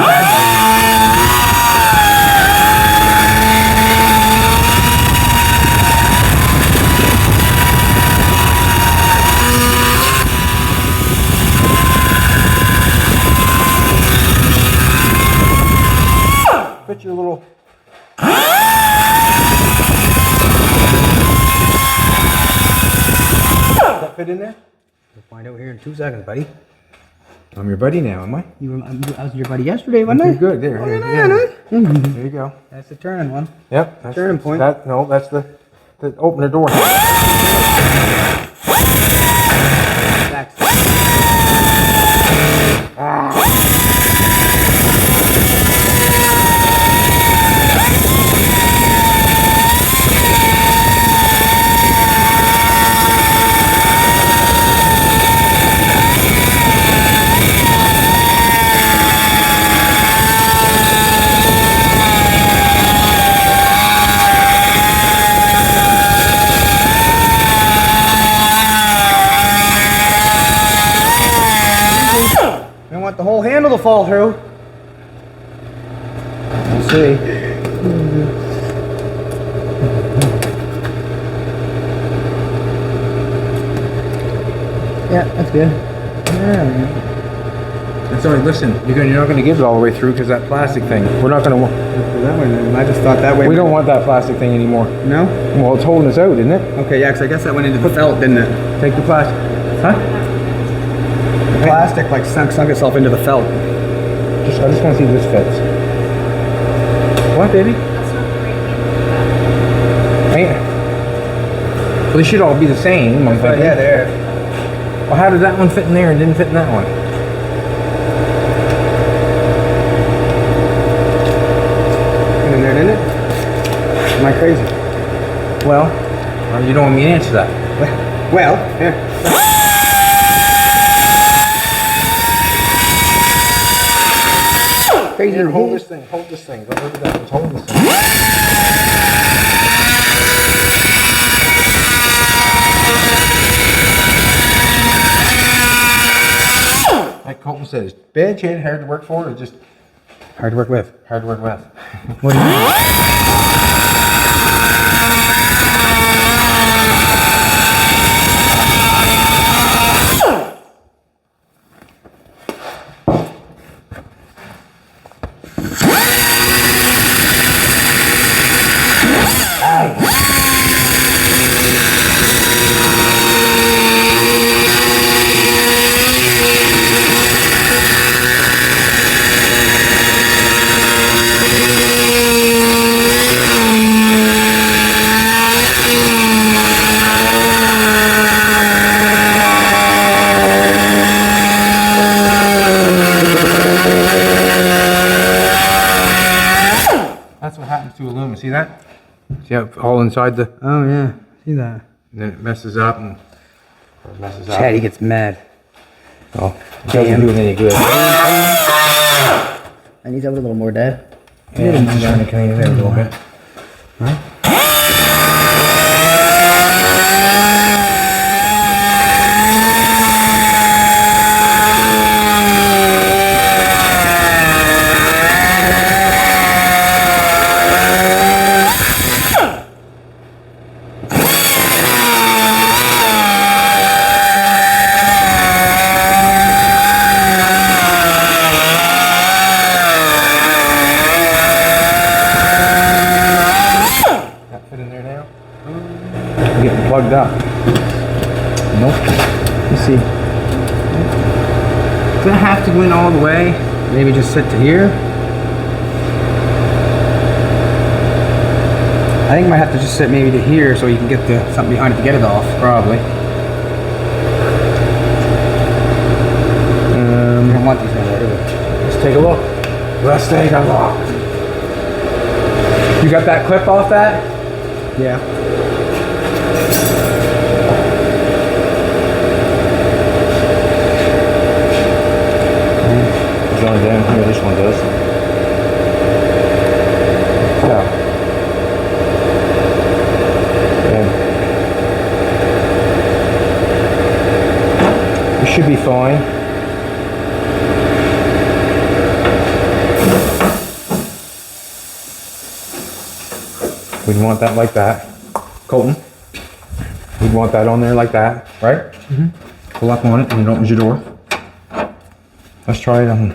Put your fit in there? We'll find out here in 2 seconds, buddy. I'm your buddy now, am I? I was your buddy yesterday, wasn't I? You're good. There, there you go. That's the turning one. Yep. That's Turning point. No, that's the open the door. Back. The whole handle to fall through. We'll see. Yeah, that's good. Yeah. That's all right. Listen, you're not going to get it all the way through because that plastic thing. We're not going to. That way, I just thought that way. We don't want that plastic thing anymore. No? Well, it's holding us out, isn't it? Okay, yeah, because I guess that went into the felt, didn't it? Take the plastic. Huh? The plastic like sunk itself into the felt. I just want to see if this fits. What, baby? Right. Well, they should all be the same. I'm thinking. Yeah, there. Well, how did that one fit in there and didn't fit in that one? Fit in there, didn't it? Am I crazy? Well, you don't want me to answer that. Well, here. Crazy. Here, hold this thing. Hold this thing. Don't look at that. Just hold this thing. Like Colton says, bad chain, hard to work for, or just Hard to work with. hard to work with? What do you mean? That's what happens to aluminum. See that? See how all inside the, Oh yeah, see that? and then it messes up and or it messes up. Chatty gets mad. Oh, it doesn't do it any good. I need to have it a little more, Dad. Yeah, I'm just trying to clean it out a little bit. Getting plugged up. Nope. Let's see. Does that have to go in all the way? Maybe just sit to here. I think I might have to just sit maybe to here so you can get the something behind it to get it off. Probably. I don't want these no more, do we? Let's take a look. Let's take a look. You got that clip off that? Yeah. There's only down here, this one does. Yeah. It should be fine. We'd want that like that. Colton, we'd want that on there like that, right? Mm-hmm. Pull up on it and it opens your door. Let's try it on.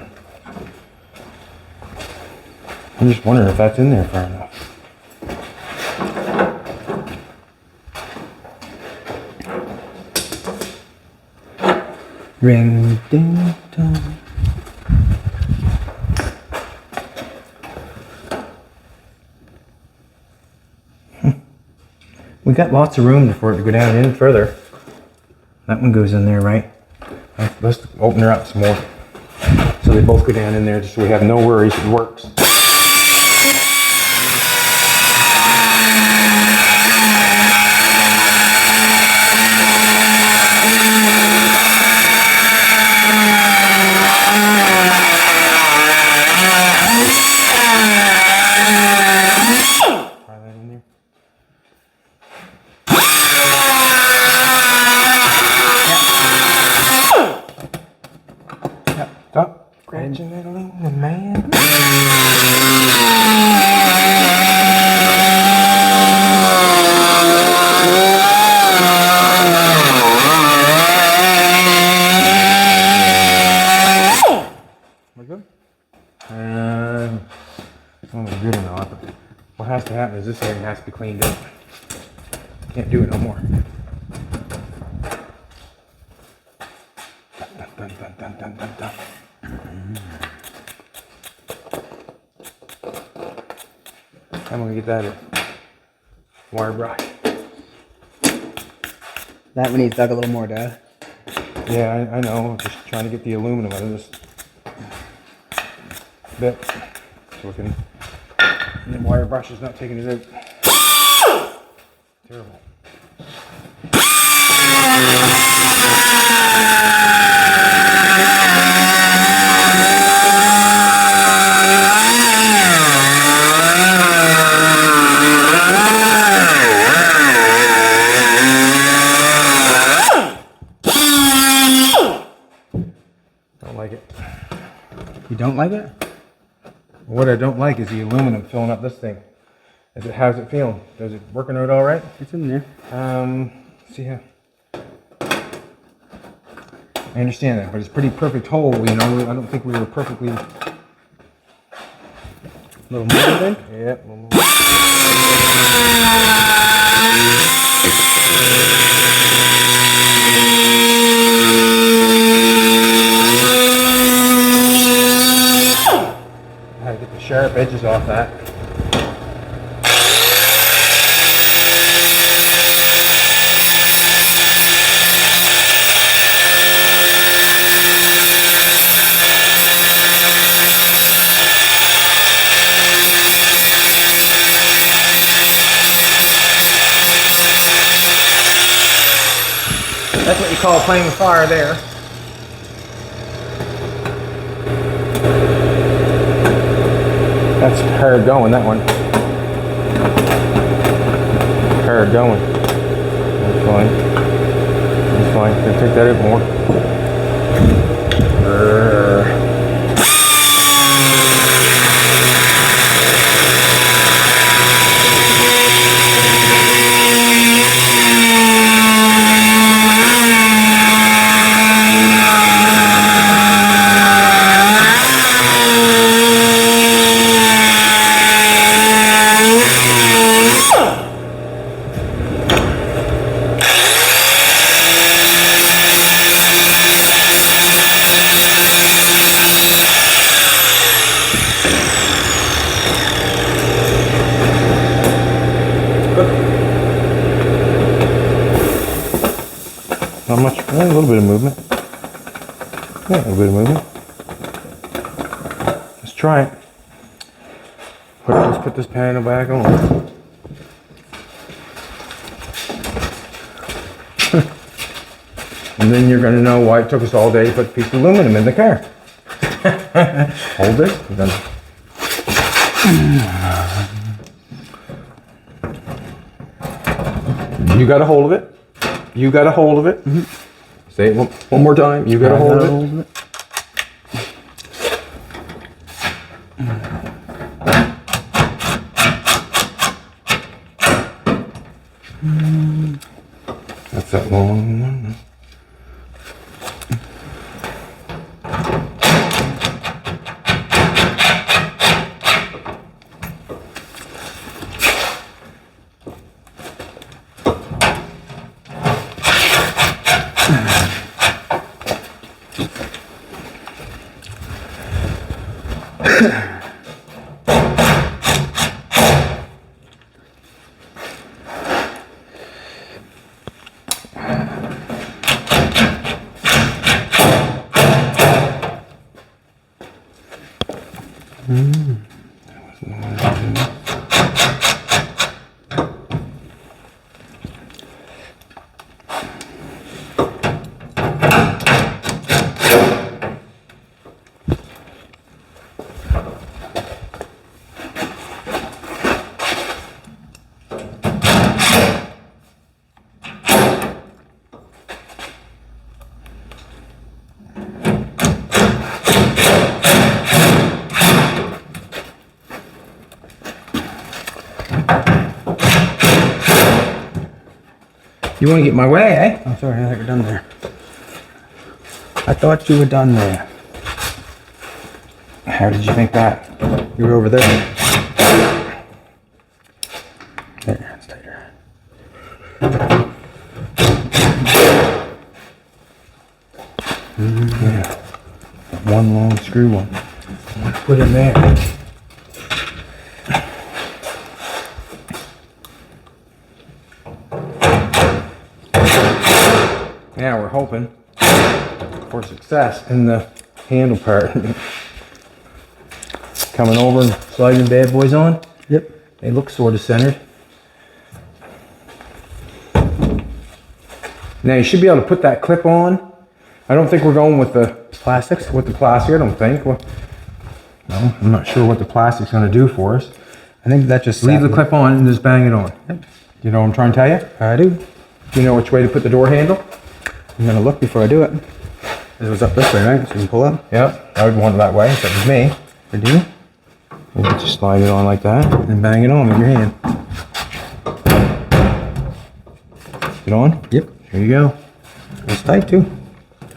I'm just wondering if that's in there far enough. Ring ding dong. We got lots of room for it to go down in further. That one goes in there, right? Let's open her up some more. So they both go down in there just so we have no worries. It works. Stop scratching that aluminum, man. We're good? I don't know if we're good or not, but what has to happen is this area has to be cleaned up. Can't do it no more. Dun, dun, dun, dun, dun, dun. I'm gonna get that wire brush. That one needs dug a little more, Dad. Yeah, I know. I'm just trying to get the aluminum out of this bit so we can. And the wire brush is not taking it out. Terrible. You don't like it? What I don't like is the aluminum filling up this thing. How's it feeling? Does it working out all right? It's in there. See how. I understand that, but it's pretty perfect hole. You know, I don't think we were perfectly. A little more, I think? Yeah, a little more. Get the sharp edges off that. That's what you call playing with fire there. That's hard going, that one. Hard going. That's fine. That's fine. Gonna take that out more. Not much, a little bit of movement. Yeah, a little bit of movement. Let's try it. Let's put this panel back on. And then you're going to know why it took us all day to put a piece of aluminum in the car. Hold it. We're done. You got a hold of it. You got a hold of it. Mm-hmm. Say it one more time. You got a hold of it. That's that long one. You want to get in my way, eh? Oh, sorry, I thought you were done there. I thought you were done there. How did you think that? You were over there. There, it's tighter. Yeah. One long screw one. Put in there. Now we're hoping for success in the handle part. Coming over and sliding bad boys on. Yep. They look sort of centered. Now you should be able to put that clip on. I don't think we're going with the Plastics? with the plastic. I don't think. Well, no, I'm not sure what the plastic's going to do for us. I think that just Leave the clip on and just bang it on. Yep. You know what I'm trying to tell you? I do. Do you know which way to put the door handle? I'm gonna look before I do it. It was up this way, right? So you can pull up. Yep, I would want it that way. If that was me. I do. You just slide it on like that and bang it on with your hand. Get on? Yep. Here you go. It's tight too.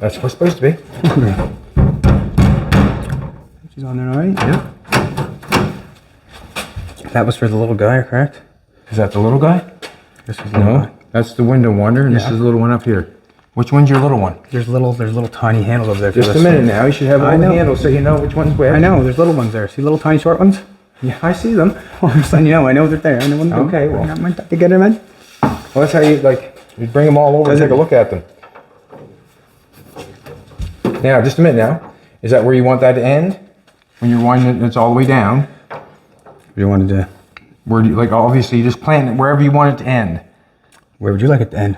That's what it's supposed to be. She's on there, all right? Yep. That was for the little guy, correct? Is that the little guy? This is the little No, guy. that's the window winder, and this Yeah. is the little one up here. Which one's your little one? There's little tiny handles over there. For Just a this minute one. now. You should have I all the know. handles so you know which one's which. I know. There's little ones there. See little tiny short ones? Yeah, I see them. Oh, I'm just letting you know. I know they're there. I know when they're Okay, well. I got my to get them in. Well, that's how you you bring them all over and Does take it? a look at them. Now, just a minute now. Is that where you want that to end? When you're winding it's all the way down. You wanted to. Where do you, obviously you just plan it wherever you want it to end. Where would you like it to end?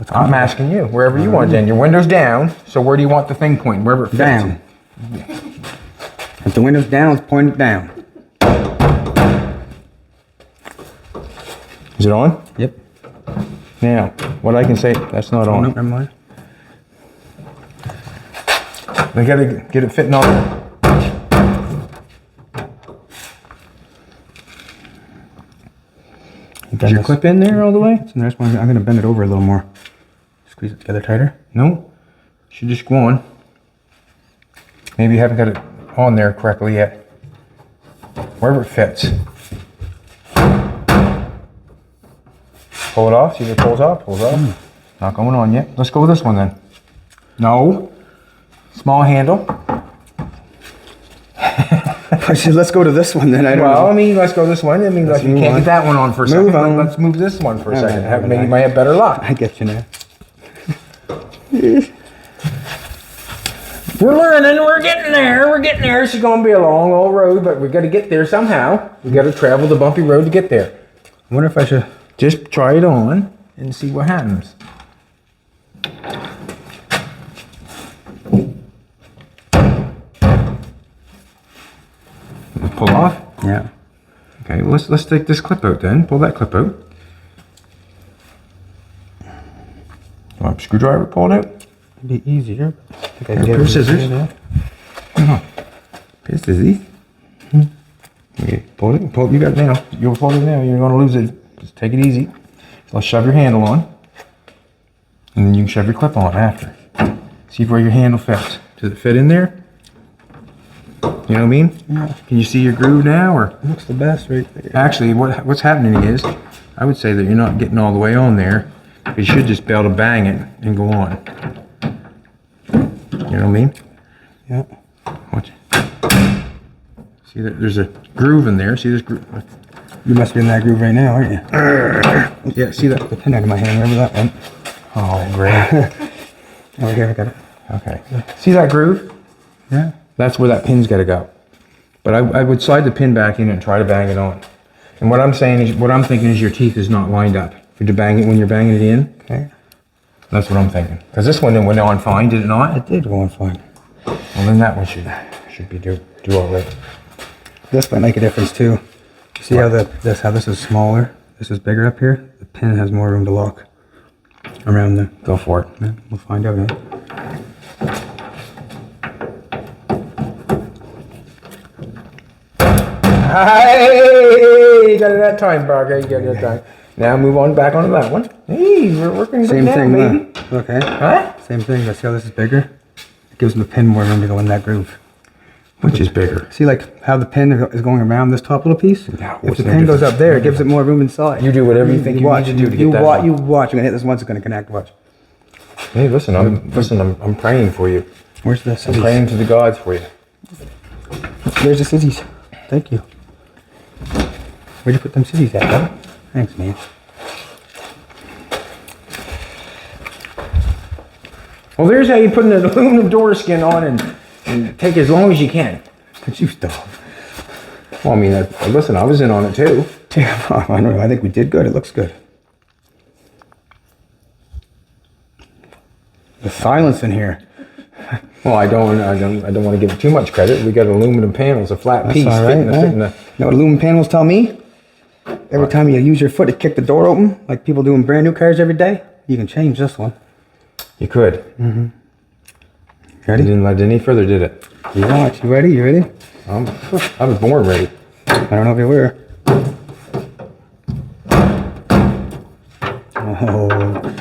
I'm asking you, wherever you want it to end. Your window's down, so where do you want the thing pointing? Wherever it fits. Down. If the window's down, let's point it down. Is it on? Yep. Now, what I can say, that's not Oh, on. no, never mind. We gotta get it fitting on. Is your clip in there all the way? And there's one. I'm gonna bend it over a little more. Squeeze it together tighter. No. Should just go on. Maybe you haven't got it on there correctly yet. Wherever it fits. Pull it off. See if it pulls off. Pulls off. Not going on yet. Let's go with this one then. No. Small handle. Let's go to this one then. I don't Well, know. I mean, let's go this one. I mean, Let's you move can't on. get that one on for a Move second. on. Let's move this one for a No, second. no, no, Maybe you no. might have better luck. I get you now. We're learning. We're getting there. We're getting there. It's going to be a long old road, but we got to get there somehow. We got to travel the bumpy road to get there. I wonder if I should. Just try it on and see what happens. Pull off. Yeah. Okay, let's take this clip out then. Pull that clip out. You want a screwdriver pulled out? It'd be easier. I think I Here, get pair of it. scissors. Yeah. This is easy. Okay, pull it. Pull it. You got it now. You'll pull it now. You're going to lose it. Just take it easy. So let's shove your handle on. And then you can shove your clip on after. See where your handle fits. Does it fit in there? You know what I mean? Yeah. Can you see your groove now? Or Looks the best right there. actually, what's happening is, I would say that you're not getting all the way on there. You should just be able to bang it and go on. You know what I mean? Yeah. Watch. See that there's a groove in there. See this groove? You must be in that groove right now, aren't you? Yeah. See that? The pin out of my hand, wherever that went. Oh, great. Oh, here, I got it. Okay. See that groove? Yeah. That's where that pin's got to go. But I would slide the pin back in and try to bang it on. And what I'm saying is, what I'm thinking is your teeth is not lined up. You're to bang it when you're banging it in. Okay. That's what I'm thinking. Because this one went on fine, did it not? It did go on fine. Well, then that one should be do all right. This might make a difference too. See how this is smaller? This is bigger up here. The pin has more room to lock around the. Go for it. Yeah, we'll find out. Eh? Hey, you got it that time, Barker. You got it that time. Now move on back onto that one. Hey, we're working good Same now, thing, baby. okay. Huh? Same thing, but see how this is bigger? It gives the pin more room to go in that groove. Which is bigger? See like how the pin is going around this top little piece? No, if the no pin goes difference. up there, it gives it more room inside. You do whatever you think you watch, need to do to you get that. watch, you watch. You're gonna hit this once, it's gonna connect. Watch. Hey, listen, I'm praying for you. Where's the I'm scissors? praying to the gods for you. There's the scissors. Thank you. Where'd you put them scissors at, bud? Thanks, man. Well, there's how you put an aluminum door skin on and take as long as you can. But you stop. Well, I mean, listen, I was in on it too. Damn, I don't know. I think we did good. It looks good. The silence in here. Well, I don't want to give it too much credit. We got aluminum panels, a flat That's piece all right, fitting man. the. You know what aluminum panels tell me? Every time you use your foot to kick the door open, like people do in brand new cars every day, you can change this one. You could. Mm-hmm. You Ready? didn't let it any further, did it? You watch. You ready? You ready? I was born ready. I don't know if you were. Oh.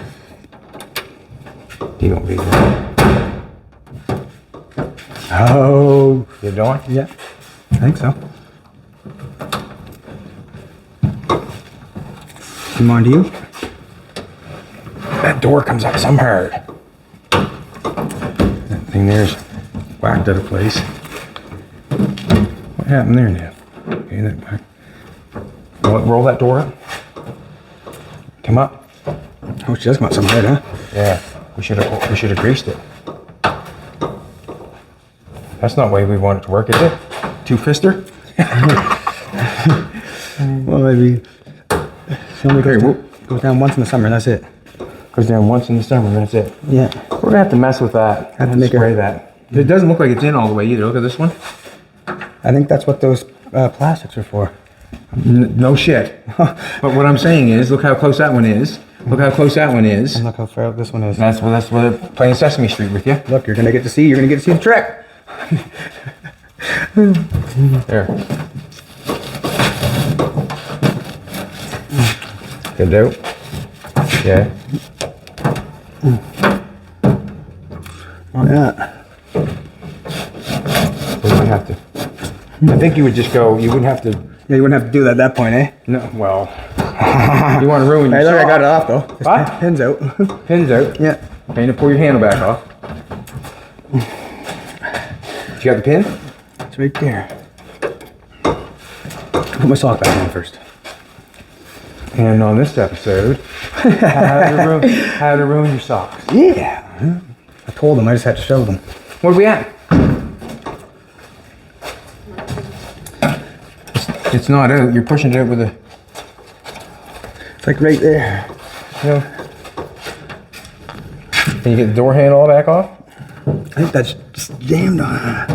You don't be there. Oh. You doing? Yeah. I think so. Come on to you. That door comes up some hard. That thing there's whacked out of place. What happened there now? Okay, that back. Roll that door up. Come up. Oh, she does come out some hard, huh? Yeah, we should have greased it. That's not the way we want it to work, is it? Two-fister? Well, maybe. She only goes down once in the summer, and that's it. Goes down once in the summer, and that's it. Yeah. We're gonna have to mess with that. Have to make spray her- that. It doesn't look like it's in all the way either. Look at this one. I think that's what those plastics are for. No shit. But what I'm saying is, look how close that one is. Look how close that one is. And look how far out this one is. That's what they're playing Sesame Street with you. Look, you're gonna get to see the trick. There. Good out. Yeah. Oh, yeah. We wouldn't have to. I think you would just go. You wouldn't have to. Yeah, you wouldn't have to do that at that point, eh? No. Well. You want to ruin your Hey, look, I got it sock. off though. This What? pin's out. Pins out. Yeah. Okay, now pull your handle back off. You got the pin? It's right there. Put my sock back on first. And on this episode, how to ruin your socks. Yeah. I told them, I just had to show them. Where are we at? It's not out. You're pushing it out with a. It's like right there. You know. Can you get the door handle back off? I think that's just jammed on.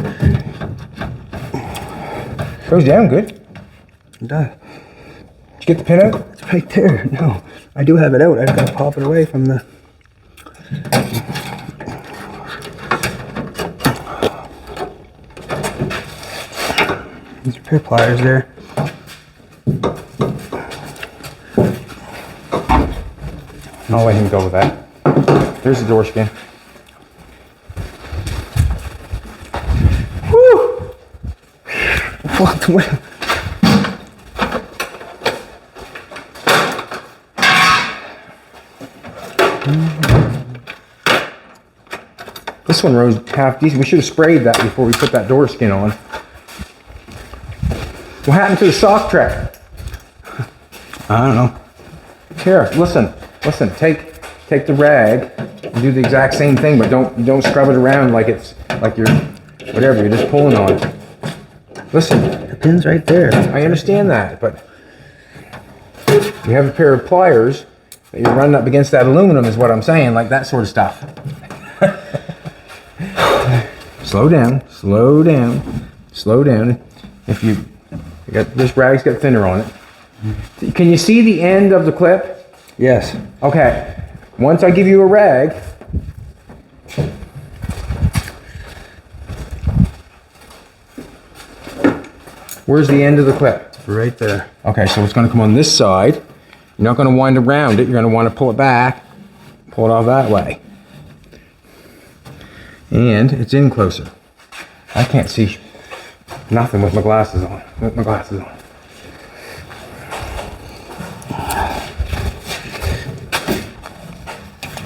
Goes down good. It does. Did you get the pin out? It's right there. No, I do have it out. I just gotta pop it away from the. These are pair of pliers there. I'll let him go with that. There's the door skin. Woo! What the way? This one rose half decent. We should have sprayed that before we put that door skin on. What happened to the sock track? I don't know. Here, listen. Take the rag and do the exact same thing, but don't scrub it around like it's like you're whatever. You're just pulling on it. Listen, The pin's right there. I understand that, but you have a pair of pliers that you're running up against that aluminum, is what I'm saying, like that sort of stuff. Slow down, slow down, slow down. If you got this rag's got thinner on it. Can you see the end of the clip? Yes. Okay. Once I give you a rag, where's the end of the clip? Right there. Okay, so it's going to come on this side, You're not going to wind around it. You're going to want to pull it back, pull it off that way. And it's in closer. I can't see nothing with my glasses on.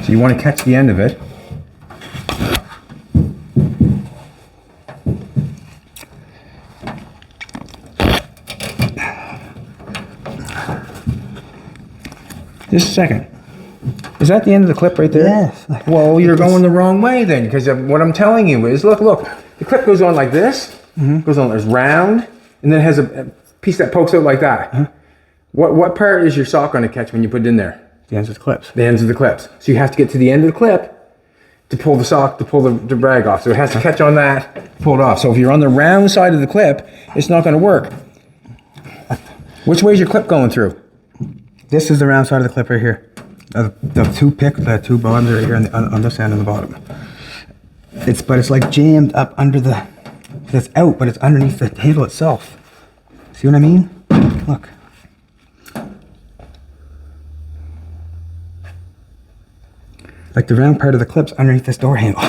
So you want to catch the end of it. Just a second. Is that the end of the clip right there? Yes. Well, you're going the wrong way then, because what I'm telling you is, look, the clip goes on like this, goes on, there's round, and then it has a piece that pokes out like that. What part is your sock going to catch when you put it in there? The ends of the clips. The ends of the clips. So you have to get to the end of the clip to pull the sock, to pull the rag off. So it has to catch on that, pull it off. So if you're on the round side of the clip, it's not going to work. Which way is your clip going through? This is the round side of the clip right here. The two bottoms are here on this end and the bottom. But it's like jammed up under the. It's out, but it's underneath the handle itself. See what I mean? Look. Like the round part of the clip's underneath this door handle.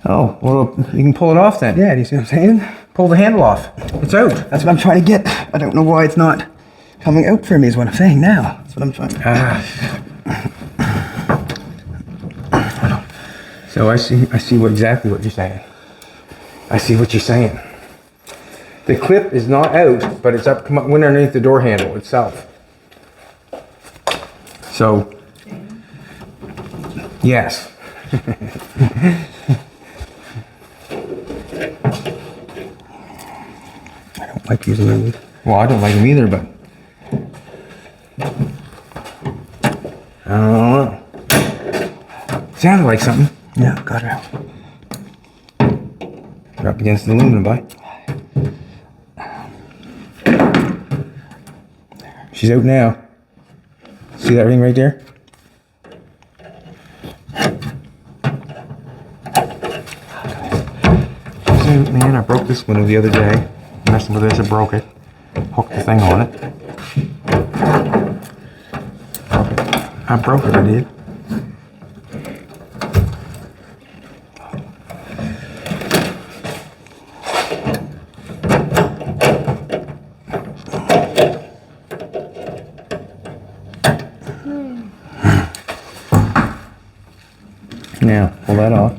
Oh, well, you can pull it off then. Yeah, do you see what I'm saying? Pull the handle off. It's out. That's what I'm trying to get. I don't know why it's not coming out for me is what I'm saying now. That's what I'm trying to... So I see exactly what you're saying. I see what you're saying. The clip is not out, but it's up, went underneath the door handle itself. So, yes. I don't like using them. Well, I don't like them either, but I don't know. Sounded like something. Yeah, got her out. You're up against the aluminum, bud. She's out now. See that ring right there? She's out, man. I broke this one the other day. Messing with this, I broke it. Hooked the thing on it. I broke it, I did. Now, pull that off.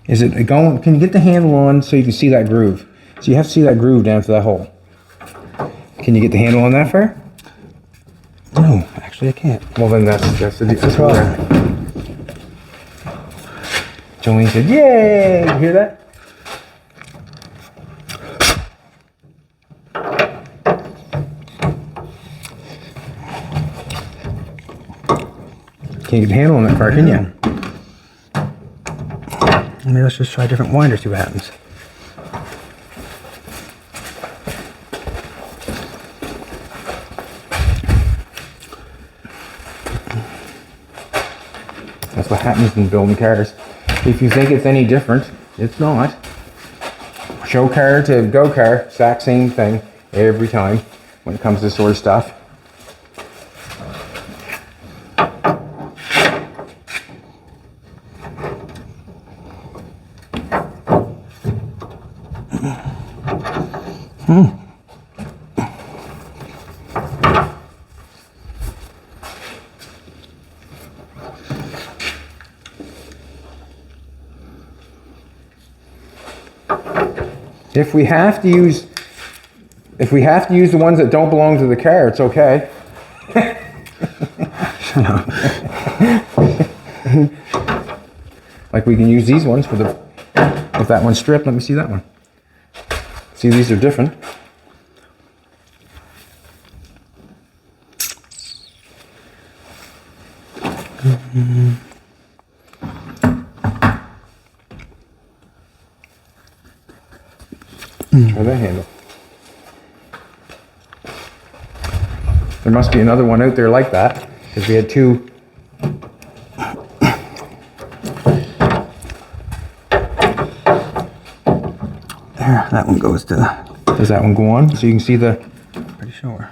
Is it going, can you get the handle on so you can see that groove? So you have to see that groove down to that hole. Can you get the handle on that far? No, actually I can't. Well then that's the problem. Jolene said, yay! You hear that? Can't get the handle on that far, can you? Maybe let's just try different winders, see what happens. That's what happens in building cars. If you think it's any different, it's not. Show car to go car, exact same thing every time when it comes to this sort of stuff. If we have to use the ones that don't belong to the car, it's okay. Like we can use these ones for the, if that one's stripped, let me see that one. See, these are different. Try that handle. There must be another one out there like that, because we had two. There, that one goes to Does that one go on? So you can see the... Pretty sure.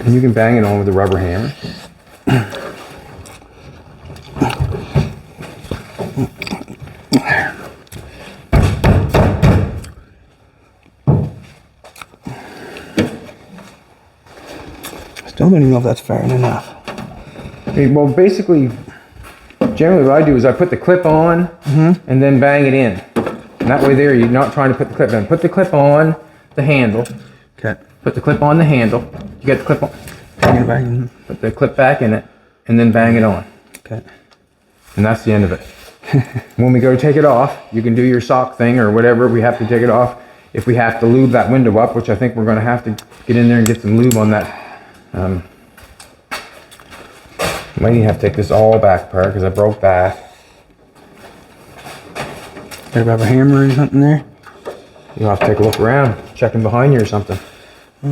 And you can bang it on with a rubber hammer. Still don't even know if that's fair enough. Okay, well, basically, generally what I do is I put the clip on and then bang it in. And that way there, you're not trying to put the clip in. Put the clip on the handle. Okay. Put the clip on the handle. You get the clip on. Bang it back in. Put the clip back in it and then bang it on. Okay. And that's the end of it. When we go to take it off, you can do your sock thing or whatever. We have to take it off. If we have to lube that window up, which I think we're going to have to get in there and get some lube on that. Might even have to take this all back apart because I broke that. Got a rubber hammer or something there? You'll have to take a look around, checking behind you or something. I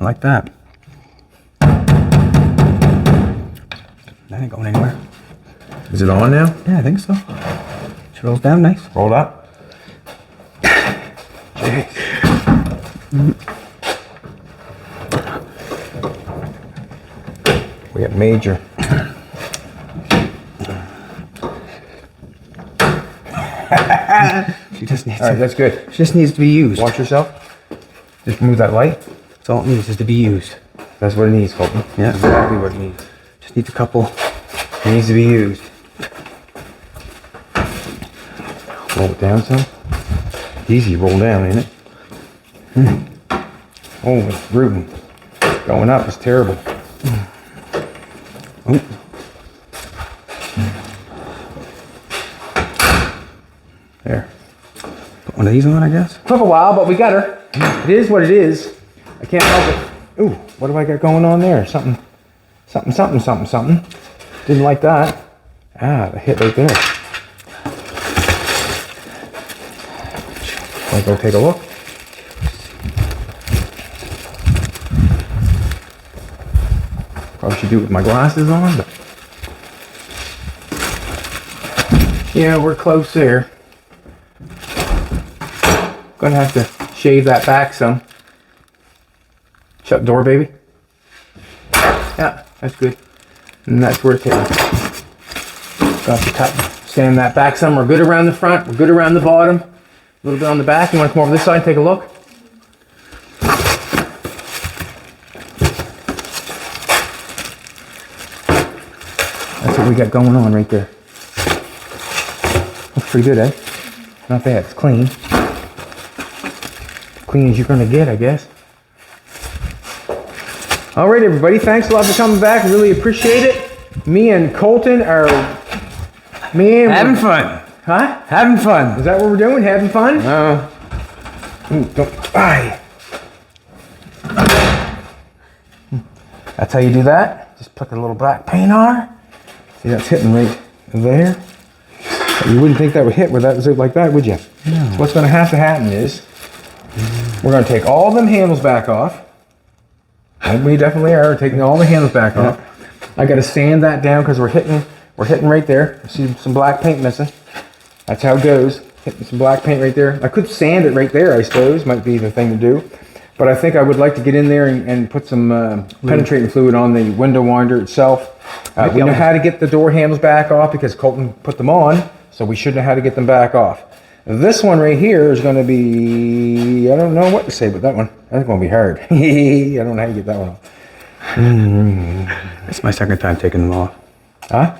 like that. That ain't going anywhere. Is it on now? Yeah, I think so. She rolls down nice. Rolled up. We got major. She just needs All right, that's good. She just needs to be used. Watch yourself. Just move that light. That's all it needs is to be used. That's what it needs, Colton. Yeah. That's exactly what it needs. Just needs a couple. It needs to be used. Roll it down some. Easy to roll down, ain't it? Oh, it's rooting. Going up is terrible. Oh. There. Put one of these on, I guess. Took a while, but we got her. It is what it is. I can't help it. Ooh, what do I got going on there? Something. Didn't like that. Ah, the hit right there. Want to go take a look? Probably should do it with my glasses on, but yeah, we're close there. Gonna have to shave that back some. Shut the door, baby. Yeah, that's good. And that's where it's hitting. Got to cut, sand that back some. We're good around the front. We're good around the bottom. A little bit on the back. You want to come over this side and take a look? That's what we got going on right there. Looks pretty good, eh? Not bad. It's clean. Clean as you're gonna get, I guess. All right, everybody. Thanks a lot for coming back. Really appreciate it. Me and Colton are Having fun. Huh? Having fun. Is that what we're doing? Having fun? Ooh, don't. Aye. That's how you do that. Just put the little black paint on her. See, that's hitting right there. You wouldn't think that would hit with that zip like that, would you? No. So what's going to have to happen is we're going to take all them handles back off. And we definitely are taking all the handles back off. I got to sand that down because we're hitting right there. See some black paint missing. That's how it goes. Hitting some black paint right there. I could sand it right there, I suppose. Might be the thing to do. But I think I would like to get in there and put some penetrating fluid on the window winder itself. We know how to get the door handles back off because Colton put them on, so we should know how to get them back off. This one right here is going to be, I don't know what to say about that one. That's going to be hard. I don't know how to get that one off. It's my second time taking them off. Huh?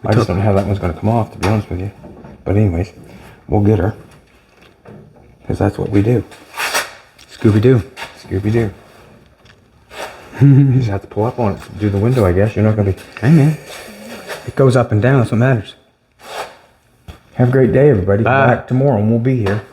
I just don't know how that one's going to come off, to be honest with you. But anyways, we'll get her. Because that's what we do. Scooby-Doo. Scooby-Doo. You just have to pull up on it to do the window, I guess. You're not going to be... Hey, man. It goes up and down. That's what matters. Have a great day, everybody. Bye. Back tomorrow and we'll be here.